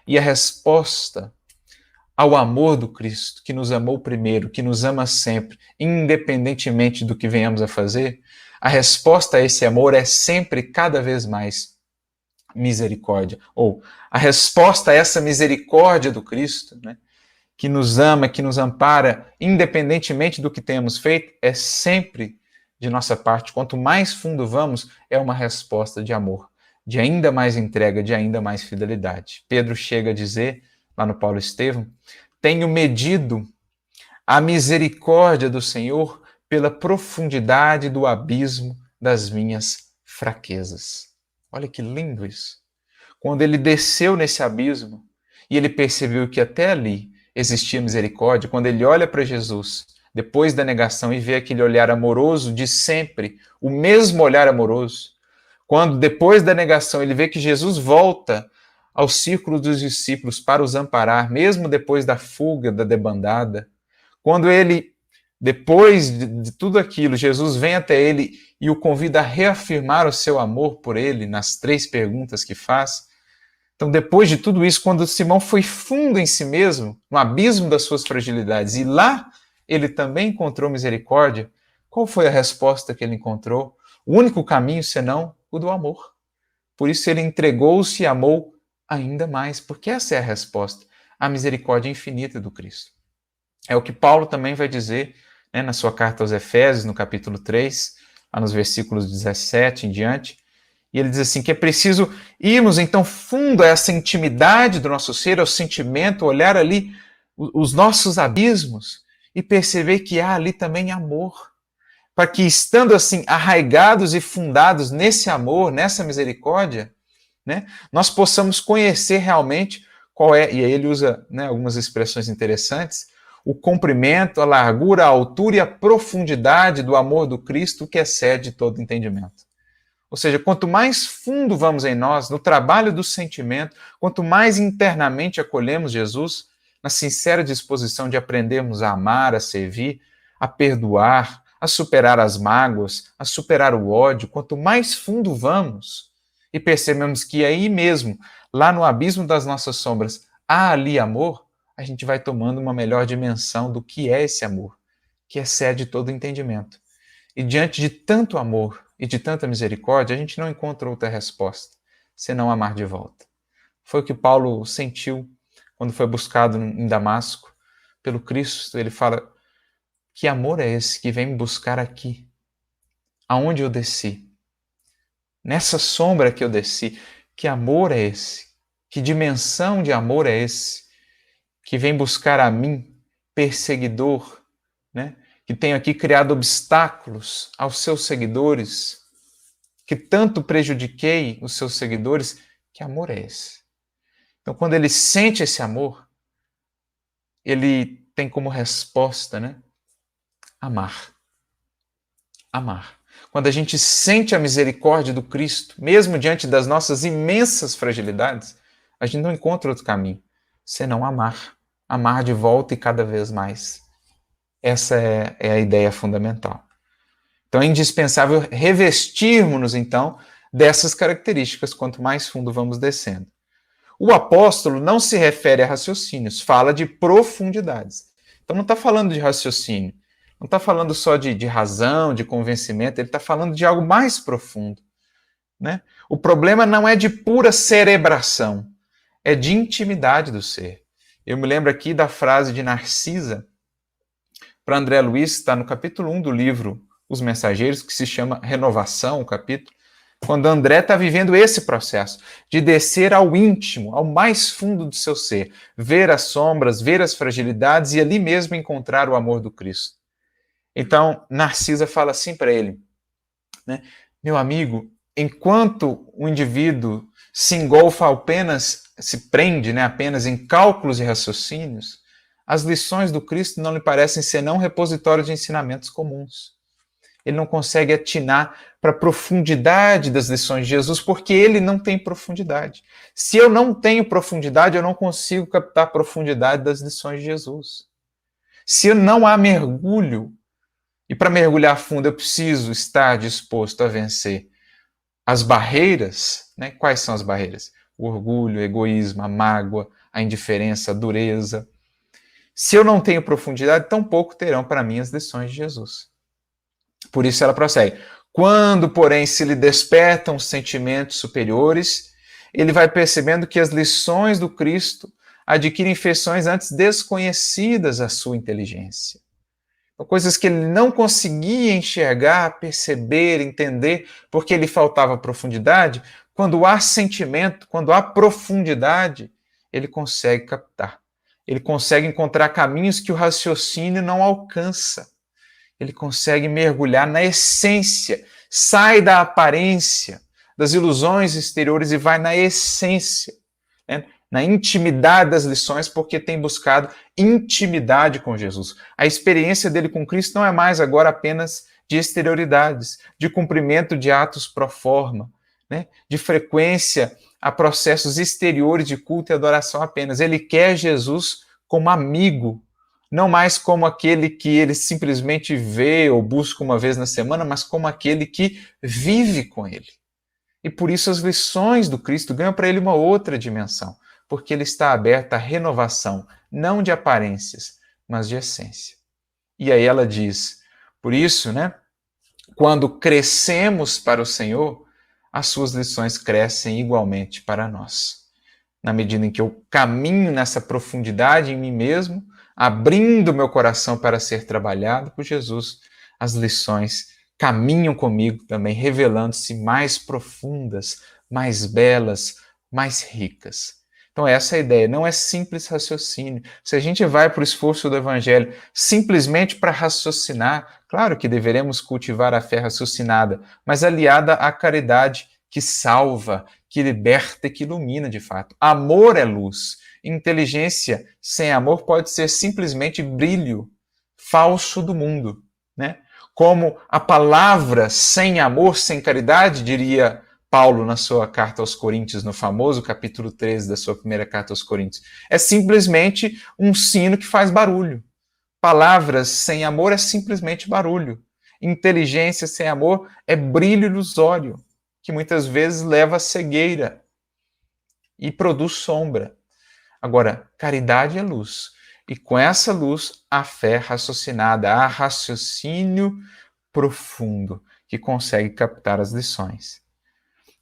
E a resposta ao amor do Cristo, que nos amou primeiro, que nos ama sempre, independentemente do que venhamos a fazer, a resposta a esse amor é sempre cada vez mais misericórdia. Ou a resposta a essa misericórdia do Cristo, né, que nos ama, que nos ampara, independentemente do que tenhamos feito, é sempre de nossa parte. Quanto mais fundo vamos, é uma resposta de amor, de ainda mais entrega, de ainda mais fidelidade. Pedro chega a dizer, lá no Paulo Estevão, tenho medido a misericórdia do Senhor pela profundidade do abismo das minhas fraquezas. Olha que lindo isso. Quando ele desceu nesse abismo e ele percebeu que até ali existia misericórdia, quando ele olha para Jesus, depois da negação, e vê aquele olhar amoroso de sempre, o mesmo olhar amoroso, quando depois da negação ele vê que Jesus volta ao círculo dos discípulos para os amparar, mesmo depois da fuga, da debandada, quando ele, depois de tudo aquilo, Jesus vem até ele e o convida a reafirmar o seu amor por ele nas 3 perguntas que faz. Então, depois de tudo isso, quando Simão foi fundo em si mesmo, no abismo das suas fragilidades, e lá ele também encontrou misericórdia, qual foi a resposta que ele encontrou? O único caminho, senão o do amor. Por isso ele entregou-se e amou ainda mais, porque essa é a resposta, a misericórdia infinita do Cristo. É o que Paulo também vai dizer, né, na sua carta aos Efésios, no capítulo 3, lá nos versículos 17 em diante. E ele diz assim, que é preciso irmos então fundo a essa intimidade do nosso ser, ao sentimento, olhar ali os nossos abismos e perceber que há ali também amor. Para que, estando assim arraigados e fundados nesse amor, nessa misericórdia, né, nós possamos conhecer realmente qual é, e aí ele usa, né, algumas expressões interessantes, o comprimento, a largura, a altura e a profundidade do amor do Cristo que excede todo entendimento. Ou seja, quanto mais fundo vamos em nós, no trabalho do sentimento, quanto mais internamente acolhemos Jesus, na sincera disposição de aprendermos a amar, a servir, a perdoar, a superar as mágoas, a superar o ódio, quanto mais fundo vamos e percebemos que aí mesmo, lá no abismo das nossas sombras, há ali amor, a gente vai tomando uma melhor dimensão do que é esse amor, que excede todo entendimento. E diante de tanto amor e de tanta misericórdia, a gente não encontra outra resposta, senão amar de volta. Foi o que Paulo sentiu quando foi buscado em Damasco pelo Cristo. Ele fala, que amor é esse que vem me buscar aqui, aonde eu desci? Nessa sombra que eu desci, que amor é esse? Que dimensão de amor é esse que vem buscar a mim, perseguidor, né? Que tenho aqui criado obstáculos aos seus seguidores, que tanto prejudiquei os seus seguidores, que amor é esse? Então, quando ele sente esse amor, ele tem como resposta, né? Amar. Amar. Quando a gente sente a misericórdia do Cristo, mesmo diante das nossas imensas fragilidades, a gente não encontra outro caminho, senão amar. Amar de volta e cada vez mais. Essa é a ideia fundamental. Então é indispensável revestirmos-nos, então, dessas características quanto mais fundo vamos descendo. O apóstolo não se refere a raciocínios, fala de profundidades. Então não está falando de raciocínio, não está falando só de razão, de convencimento, ele está falando de algo mais profundo. Né? O problema não é de pura cerebração, é de intimidade do ser. Eu me lembro aqui da frase de Narcisa, para André Luiz, está no capítulo 1 do livro Os Mensageiros, que se chama Renovação, o capítulo, quando André está vivendo esse processo de descer ao íntimo, ao mais fundo do seu ser, ver as sombras, ver as fragilidades e ali mesmo encontrar o amor do Cristo. Então, Narcisa fala assim para ele, né? Meu amigo, enquanto o indivíduo se engolfa apenas, se prende, né, apenas em cálculos e raciocínios, as lições do Cristo não lhe parecem senão repositório de ensinamentos comuns. Ele não consegue atinar para a profundidade das lições de Jesus, porque ele não tem profundidade. Se eu não tenho profundidade, eu não consigo captar a profundidade das lições de Jesus. Se não há mergulho, e para mergulhar fundo eu preciso estar disposto a vencer as barreiras, né? Quais são as barreiras? O orgulho, o egoísmo, a mágoa, a indiferença, a dureza. Se eu não tenho profundidade, tampouco terão para mim as lições de Jesus. Por isso ela prossegue. Quando, porém, se lhe despertam sentimentos superiores, ele vai percebendo que as lições do Cristo adquirem feições antes desconhecidas à sua inteligência. Coisas que ele não conseguia enxergar, perceber, entender, porque lhe faltava profundidade. Quando há sentimento, quando há profundidade, ele consegue captar. Ele consegue encontrar caminhos que o raciocínio não alcança. Ele consegue mergulhar na essência, sai da aparência, das ilusões exteriores e vai na essência, né? Na intimidade das lições, porque tem buscado intimidade com Jesus. A experiência dele com Cristo não é mais agora apenas de exterioridades, de cumprimento de atos pro forma, né? De frequência a processos exteriores de culto e adoração apenas. Ele quer Jesus como amigo, não mais como aquele que ele simplesmente vê ou busca uma vez na semana, mas como aquele que vive com ele. E por isso as lições do Cristo ganham para ele uma outra dimensão, porque ele está aberto à renovação, não de aparências, mas de essência. E aí ela diz, por isso, né, quando crescemos para o Senhor, as suas lições crescem igualmente para nós. Na medida em que eu caminho nessa profundidade em mim mesmo, abrindo meu coração para ser trabalhado por Jesus, as lições caminham comigo também, revelando-se mais profundas, mais belas, mais ricas. Então essa é a ideia, não é simples raciocínio. Se a gente vai para o esforço do Evangelho simplesmente para raciocinar, claro que deveremos cultivar a fé raciocinada, mas aliada à caridade que salva, que liberta e que ilumina de fato. Amor é luz. Inteligência sem amor pode ser simplesmente brilho falso do mundo, né? Como a palavra sem amor, sem caridade, diria Paulo na sua carta aos Coríntios, no famoso capítulo 13 da sua primeira carta aos Coríntios, é simplesmente um sino que faz barulho. Palavras sem amor é simplesmente barulho. Inteligência sem amor é brilho ilusório, que muitas vezes leva à cegueira e produz sombra. Agora, caridade é luz. E com essa luz, a fé raciocinada, há raciocínio profundo que consegue captar as lições.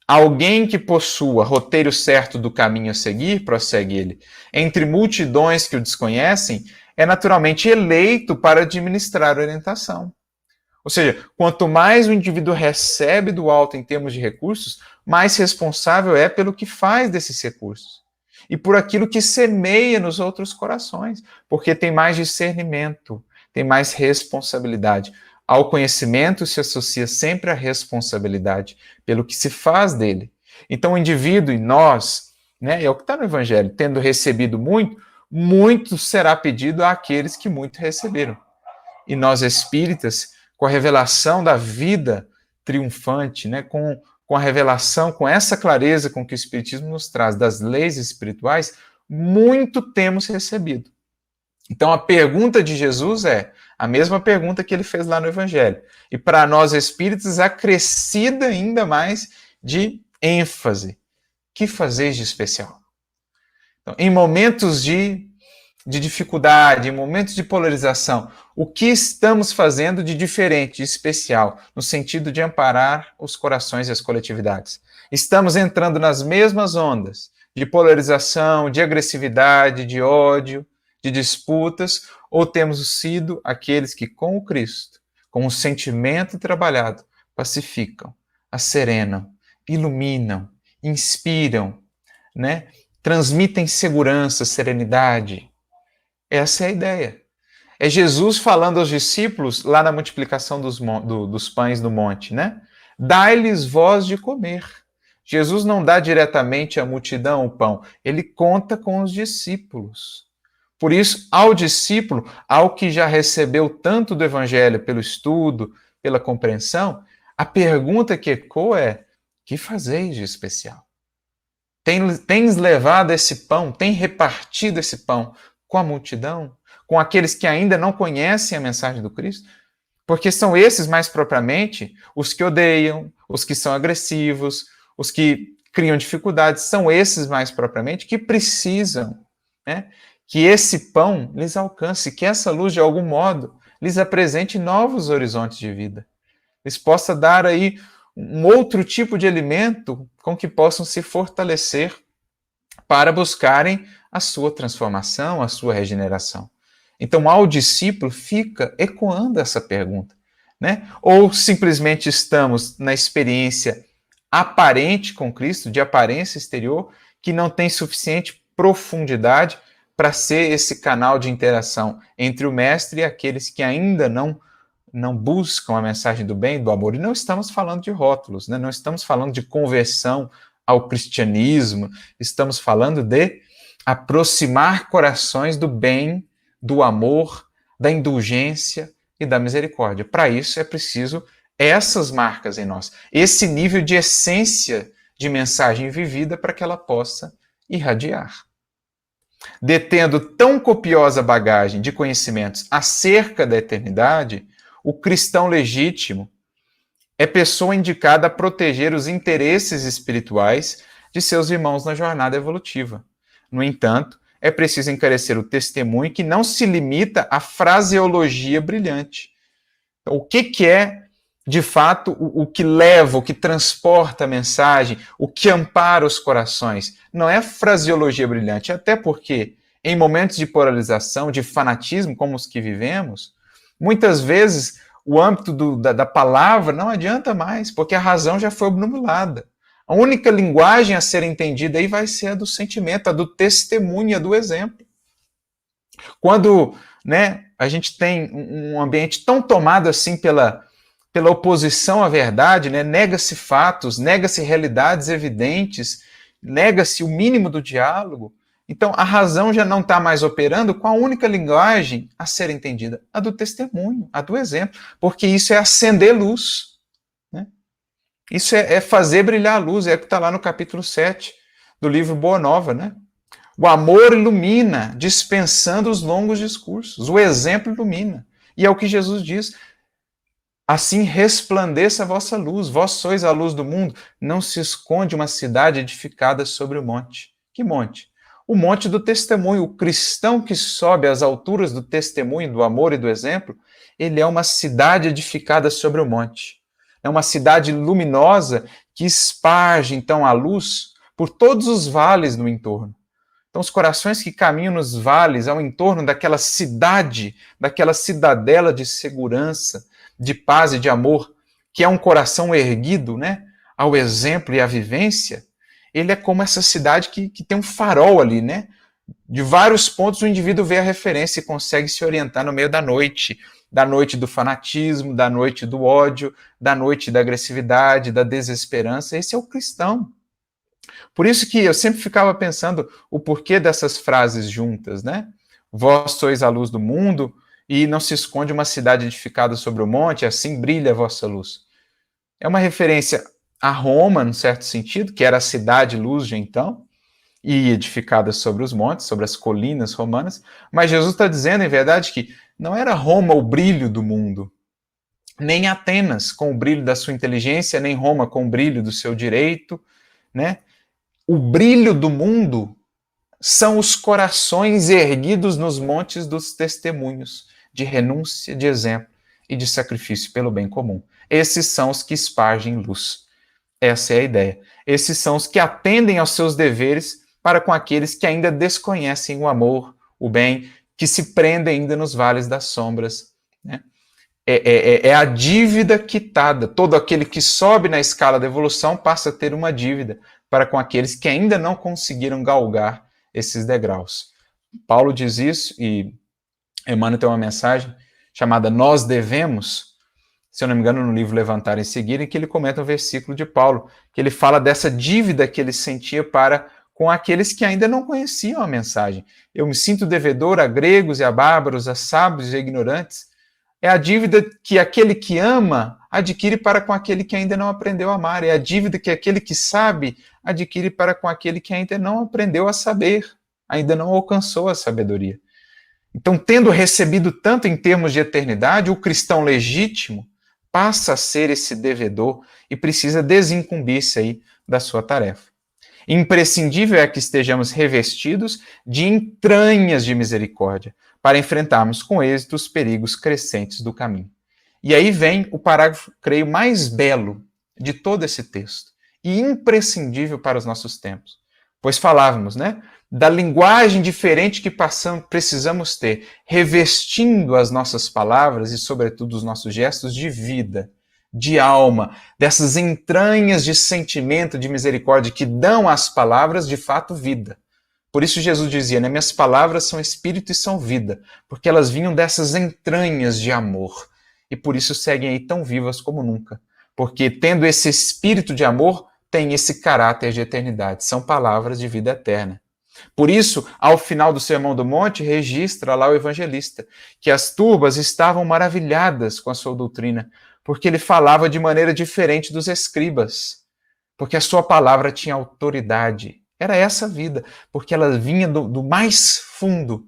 Alguém que possua roteiro certo do caminho a seguir, prossegue ele, entre multidões que o desconhecem, é naturalmente eleito para administrar a orientação. Ou seja, quanto mais o indivíduo recebe do alto em termos de recursos, mais responsável é pelo que faz desses recursos. E por aquilo que semeia nos outros corações, porque tem mais discernimento, tem mais responsabilidade. Ao conhecimento se associa sempre a responsabilidade pelo que se faz dele. Então o indivíduo e nós, né, é o que está no Evangelho, tendo recebido muito, muito será pedido àqueles que muito receberam. E nós espíritas, com a revelação da vida triunfante, né, com a revelação, com essa clareza com que o Espiritismo nos traz das leis espirituais, muito temos recebido. Então a pergunta de Jesus é a mesma pergunta que ele fez lá no Evangelho. E para nós espíritas, acrescida ainda mais de ênfase. Que fazeis de especial? Então, em momentos de dificuldade, em momentos de polarização, o que estamos fazendo de diferente, de especial, no sentido de amparar os corações e as coletividades? Estamos entrando nas mesmas ondas de polarização, de agressividade, de ódio, de disputas, ou temos sido aqueles que, com o Cristo, com o sentimento trabalhado, pacificam, asserenam, iluminam, inspiram, né? Transmitem segurança, serenidade. Essa é a ideia. É Jesus falando aos discípulos lá na multiplicação dos pães do monte, né? Dai-lhes vós de comer. Jesus não dá diretamente à multidão o pão, ele conta com os discípulos. Por isso, ao discípulo, ao que já recebeu tanto do Evangelho pelo estudo, pela compreensão, a pergunta que ecoa é: que fazeis de especial? Tens levado esse pão, tem repartido esse pão com a multidão, com aqueles que ainda não conhecem a mensagem do Cristo? Porque são esses, mais propriamente, os que odeiam, os que são agressivos, os que criam dificuldades, são esses, mais propriamente, que precisam, né, que esse pão lhes alcance, que essa luz, de algum modo, lhes apresente novos horizontes de vida. Lhes possa dar aí um outro tipo de alimento com que possam se fortalecer para buscarem a sua transformação, a sua regeneração. Então, ao discípulo fica ecoando essa pergunta, né? Ou simplesmente estamos na experiência aparente com Cristo, de aparência exterior, que não tem suficiente profundidade para ser esse canal de interação entre o mestre e aqueles que ainda não buscam a mensagem do bem e do amor. E não estamos falando de rótulos, né? Não estamos falando de conversão ao cristianismo, estamos falando de aproximar corações do bem, do amor, da indulgência e da misericórdia. Para isso é preciso essas marcas em nós, esse nível de essência de mensagem vivida para que ela possa irradiar. Detendo tão copiosa bagagem de conhecimentos acerca da eternidade, o cristão legítimo é pessoa indicada a proteger os interesses espirituais de seus irmãos na jornada evolutiva. No entanto, é preciso encarecer o testemunho que não se limita à fraseologia brilhante. Então, o que é, de fato, o que leva, o que transporta a mensagem, o que ampara os corações? Não é fraseologia brilhante, até porque, em momentos de polarização, de fanatismo, como os que vivemos, muitas vezes o âmbito da palavra não adianta mais, porque a razão já foi obnubilada. A única linguagem a ser entendida aí vai ser a do sentimento, a do testemunho, a do exemplo. Quando, né, a gente tem um ambiente tão tomado assim pela oposição à verdade, né, nega-se fatos, nega-se realidades evidentes, nega-se o mínimo do diálogo, então a razão já não está mais operando com a única linguagem a ser entendida, a do testemunho, a do exemplo, porque isso é acender luz. Isso é fazer brilhar a luz, é o que está lá no capítulo 7 do livro Boa Nova, né? O amor ilumina, dispensando os longos discursos. O exemplo ilumina. E é o que Jesus diz. Assim resplandeça a vossa luz. Vós sois a luz do mundo. Não se esconde uma cidade edificada sobre o monte. Que monte? O monte do testemunho. O cristão que sobe às alturas do testemunho, do amor e do exemplo, ele é uma cidade edificada sobre o monte. É uma cidade luminosa que esparge, então, a luz por todos os vales no entorno. Então, os corações que caminham nos vales, ao entorno daquela cidade, daquela cidadela de segurança, de paz e de amor, que é um coração erguido, né, ao exemplo e à vivência, ele é como essa cidade que tem um farol ali, né? De vários pontos o indivíduo vê a referência e consegue se orientar no meio da noite do fanatismo, da noite do ódio, da noite da agressividade, da desesperança. Esse é o cristão. Por isso que eu sempre ficava pensando o porquê dessas frases juntas, né? Vós sois a luz do mundo e não se esconde uma cidade edificada sobre o monte, assim brilha a vossa luz. É uma referência a Roma, num certo sentido, que era a cidade-luz de então, e edificada sobre os montes, sobre as colinas romanas, mas Jesus está dizendo, em verdade, que não era Roma o brilho do mundo, nem Atenas com o brilho da sua inteligência, nem Roma com o brilho do seu direito, né? O brilho do mundo são os corações erguidos nos montes dos testemunhos de renúncia, de exemplo e de sacrifício pelo bem comum. Esses são os que espargem luz. Essa é a ideia. Esses são os que atendem aos seus deveres para com aqueles que ainda desconhecem o amor, o bem, que se prendem ainda nos vales das sombras. Né? É a dívida quitada. Todo aquele que sobe na escala da evolução passa a ter uma dívida para com aqueles que ainda não conseguiram galgar esses degraus. Paulo diz isso e Emmanuel tem uma mensagem chamada Nós Devemos, se eu não me engano, no livro Levantar e Seguir, em que ele comenta um versículo de Paulo, que ele fala dessa dívida que ele sentia para com aqueles que ainda não conheciam a mensagem. Eu me sinto devedor a gregos e a bárbaros, a sábios e a ignorantes. É a dívida que aquele que ama adquire para com aquele que ainda não aprendeu a amar. É a dívida que aquele que sabe adquire para com aquele que ainda não aprendeu a saber, ainda não alcançou a sabedoria. Então, tendo recebido tanto em termos de eternidade, o cristão legítimo passa a ser esse devedor e precisa desincumbir-se aí da sua tarefa. Imprescindível é que estejamos revestidos de entranhas de misericórdia, para enfrentarmos com êxito os perigos crescentes do caminho. E aí vem o parágrafo, creio, mais belo de todo esse texto, e imprescindível para os nossos tempos. Pois falávamos, né, da linguagem diferente que precisamos ter, revestindo as nossas palavras e, sobretudo, os nossos gestos de vida, de alma, dessas entranhas de sentimento, de misericórdia que dão às palavras, de fato, vida. Por isso Jesus dizia, né, minhas palavras são espírito e são vida, porque elas vinham dessas entranhas de amor. E por isso seguem aí tão vivas como nunca. Porque tendo esse espírito de amor, tem esse caráter de eternidade. São palavras de vida eterna. Por isso, ao final do Sermão do Monte, registra lá o evangelista que as turbas estavam maravilhadas com a sua doutrina, porque ele falava de maneira diferente dos escribas, porque a sua palavra tinha autoridade. Era essa vida, porque ela vinha do mais fundo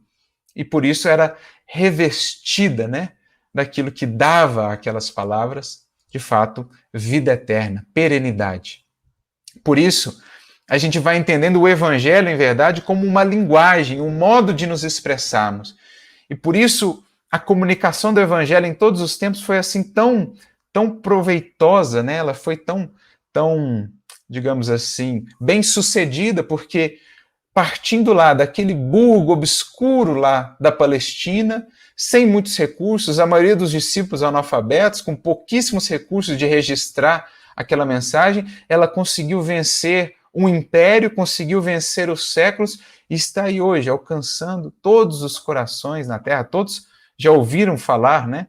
e por isso era revestida, né, daquilo que dava àquelas palavras, de fato, vida eterna, perenidade. Por isso, a gente vai entendendo o evangelho, em verdade, como uma linguagem, um modo de nos expressarmos. E por isso, a comunicação do evangelho em todos os tempos foi assim tão proveitosa, né? Ela foi tão, digamos assim, bem sucedida, porque partindo lá daquele burgo obscuro lá da Palestina, sem muitos recursos, a maioria dos discípulos analfabetos, com pouquíssimos recursos de registrar aquela mensagem, ela conseguiu vencer um império, conseguiu vencer os séculos e está aí hoje, alcançando todos os corações na Terra. Todos já ouviram falar, né?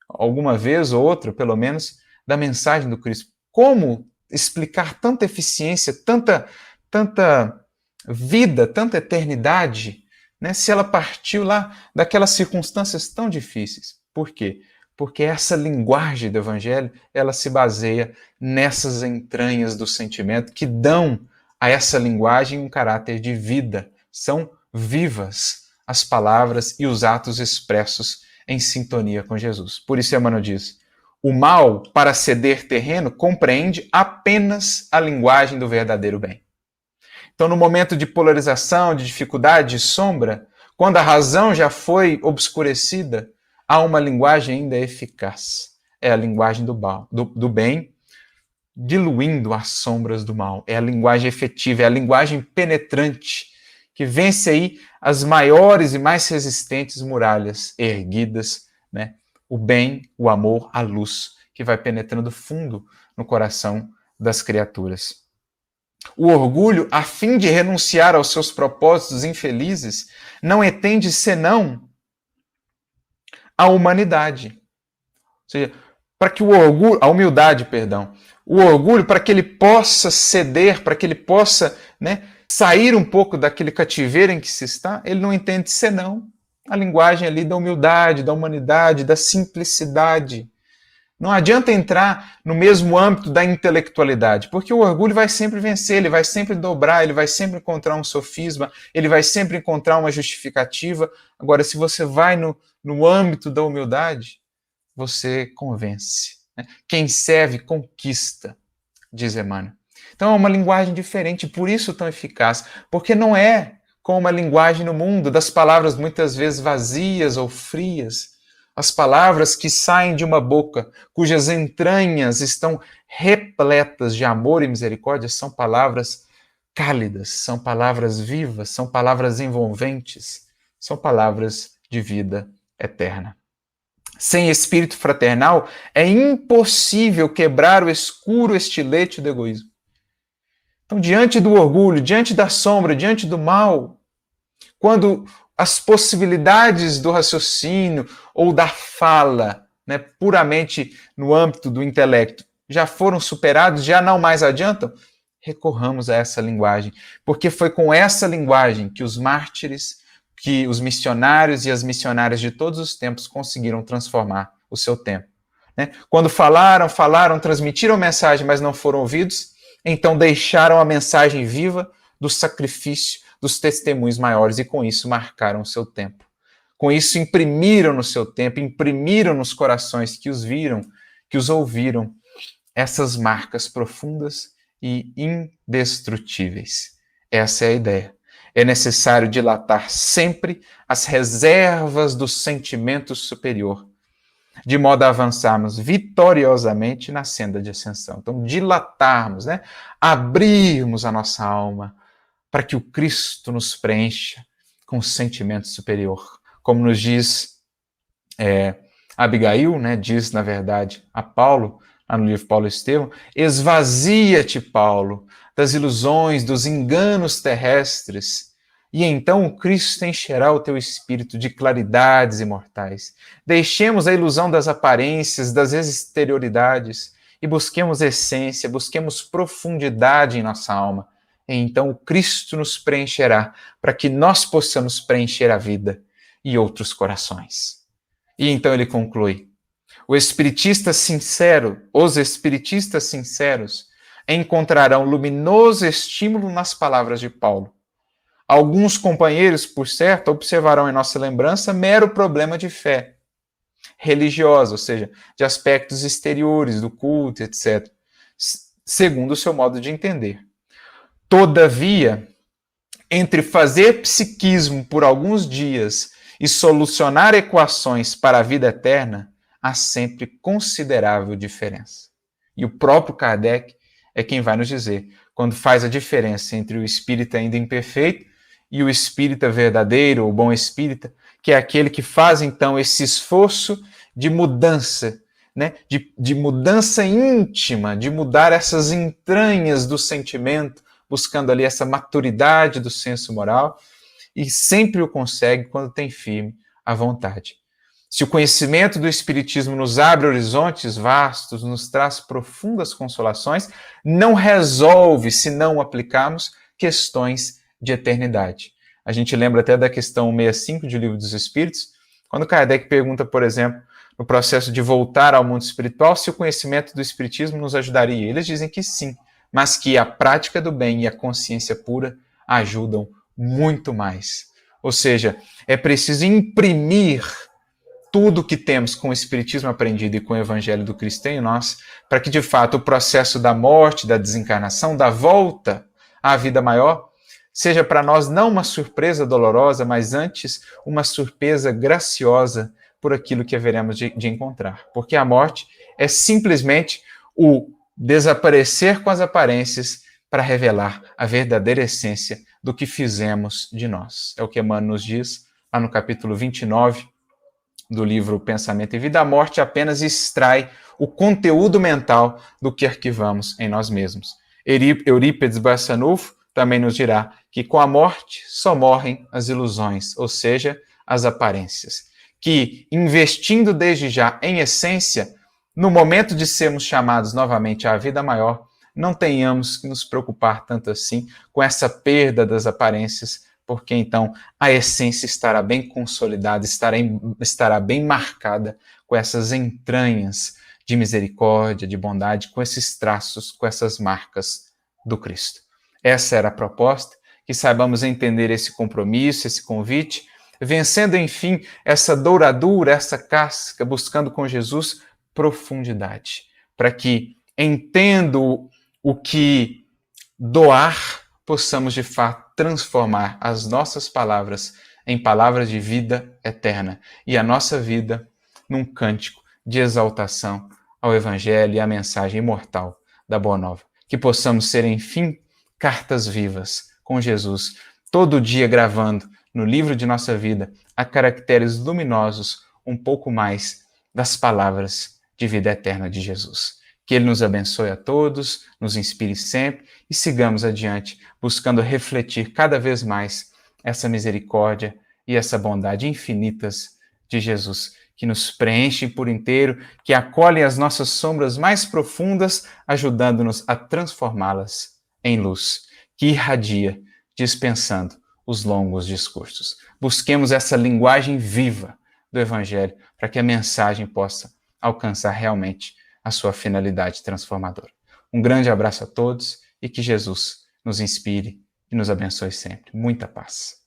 Alguma vez ou outra, pelo menos, da mensagem do Cristo. Como explicar tanta eficiência, tanta vida, tanta eternidade, né, se ela partiu lá daquelas circunstâncias tão difíceis? Por quê? Porque essa linguagem do Evangelho, ela se baseia nessas entranhas do sentimento que dão a essa linguagem um caráter de vida. São vivas as palavras e os atos expressos em sintonia com Jesus. Por isso Emmanuel diz, o mal, para ceder terreno, compreende apenas a linguagem do verdadeiro bem. Então, no momento de polarização, de dificuldade, de sombra, quando a razão já foi obscurecida, há uma linguagem ainda eficaz. É a linguagem do bem, diluindo as sombras do mal. É a linguagem efetiva, é a linguagem penetrante, que vence aí as maiores e mais resistentes muralhas erguidas, né? O bem, o amor, a luz, que vai penetrando fundo no coração das criaturas. O orgulho, a fim de renunciar aos seus propósitos infelizes, não entende senão a humanidade. Ou seja, para que o orgulho, a humildade, perdão, o orgulho, para que ele possa ceder, para que ele possa, né, sair um pouco daquele cativeiro em que se está, ele não entende senão a linguagem ali da humildade, da humanidade, da simplicidade. Não adianta entrar no mesmo âmbito da intelectualidade, porque o orgulho vai sempre vencer, ele vai sempre dobrar, ele vai sempre encontrar um sofisma, ele vai sempre encontrar uma justificativa. Agora, se você vai no âmbito da humildade, você convence. Quem serve, conquista, diz Emmanuel. Então é uma linguagem diferente, por isso tão eficaz, porque não é como a linguagem no mundo, das palavras muitas vezes vazias ou frias, as palavras que saem de uma boca cujas entranhas estão repletas de amor e misericórdia, são palavras cálidas, são palavras vivas, são palavras envolventes, são palavras de vida eterna. Sem espírito fraternal, é impossível quebrar o escuro estilete do egoísmo. Então, diante do orgulho, diante da sombra, diante do mal, quando as possibilidades do raciocínio ou da fala, né, puramente no âmbito do intelecto, já foram superados, já não mais adiantam, recorramos a essa linguagem, porque foi com essa linguagem que os mártires, que os missionários e as missionárias de todos os tempos conseguiram transformar o seu tempo. Né? Quando falaram, transmitiram a mensagem, mas não foram ouvidos, então deixaram a mensagem viva do sacrifício, dos testemunhos maiores, e com isso marcaram o seu tempo. Com isso imprimiram no seu tempo, imprimiram nos corações que os viram, que os ouviram, essas marcas profundas e indestrutíveis. Essa é a ideia. É necessário dilatar sempre as reservas do sentimento superior, de modo a avançarmos vitoriosamente na senda de ascensão. Então, dilatarmos, né? Abrirmos a nossa alma para que o Cristo nos preencha com o sentimento superior. Como nos diz Abigail, né? Diz, na verdade, a Paulo, lá no livro Paulo e Estevão, esvazia-te, Paulo, das ilusões, dos enganos terrestres, e então o Cristo encherá o teu espírito de claridades imortais. Deixemos a ilusão das aparências, das exterioridades, e busquemos essência, busquemos profundidade em nossa alma. E então o Cristo nos preencherá, para que nós possamos preencher a vida e outros corações. E então ele conclui: os espiritistas sinceros encontrarão luminoso estímulo nas palavras de Paulo. Alguns companheiros, por certo, observarão em nossa lembrança mero problema de fé religiosa, ou seja, de aspectos exteriores do culto, etc., segundo o seu modo de entender. Todavia, entre fazer psiquismo por alguns dias e solucionar equações para a vida eterna, há sempre considerável diferença. E o próprio Kardec é quem vai nos dizer, quando faz a diferença entre o espírita ainda imperfeito e o espírita verdadeiro, o bom espírita, que é aquele que faz, então, esse esforço de mudança, né? de mudança íntima, de mudar essas entranhas do sentimento, buscando ali essa maturidade do senso moral, e sempre o consegue quando tem firme a vontade. Se o conhecimento do Espiritismo nos abre horizontes vastos, nos traz profundas consolações, não resolve, se não aplicarmos, questões de eternidade. A gente lembra até da questão 65 de Livro dos Espíritos, quando Kardec pergunta, por exemplo, no processo de voltar ao mundo espiritual, se o conhecimento do Espiritismo nos ajudaria. Eles dizem que sim, mas que a prática do bem e a consciência pura ajudam muito mais. Ou seja, é preciso imprimir tudo que temos com o Espiritismo aprendido e com o Evangelho do Cristo em nós, para que, de fato, o processo da morte, da desencarnação, da volta à vida maior, seja para nós não uma surpresa dolorosa, mas antes uma surpresa graciosa por aquilo que haveremos de encontrar. Porque a morte é simplesmente o desaparecer com as aparências para revelar a verdadeira essência do que fizemos de nós. É o que Emmanuel nos diz lá no capítulo 29 do livro Pensamento e Vida. A morte apenas extrai o conteúdo mental do que arquivamos em nós mesmos. Eurípides Barçanufo também nos dirá que com a morte só morrem as ilusões, ou seja, as aparências. Que, investindo desde já em essência, no momento de sermos chamados novamente à vida maior, não tenhamos que nos preocupar tanto assim com essa perda das aparências, porque então a essência estará bem consolidada, estará bem marcada com essas entranhas de misericórdia, de bondade, com esses traços, com essas marcas do Cristo. Essa era a proposta, que saibamos entender esse compromisso, esse convite, vencendo, enfim, essa douradura, essa casca, buscando com Jesus profundidade, para que, entendo o que doar, possamos, de fato, transformar as nossas palavras em palavras de vida eterna e a nossa vida num cântico de exaltação ao Evangelho e à mensagem imortal da Boa Nova. Que possamos ser, enfim, cartas vivas com Jesus, todo dia gravando no livro de nossa vida a caracteres luminosos um pouco mais das palavras de vida eterna de Jesus. Que Ele nos abençoe a todos, nos inspire sempre e sigamos adiante, buscando refletir cada vez mais essa misericórdia e essa bondade infinitas de Jesus, que nos preenchem por inteiro, que acolhem as nossas sombras mais profundas, ajudando-nos a transformá-las em luz, que irradia, dispensando os longos discursos. Busquemos essa linguagem viva do Evangelho, para que a mensagem possa alcançar realmente a sua finalidade transformadora. Um grande abraço a todos e que Jesus nos inspire e nos abençoe sempre. Muita paz.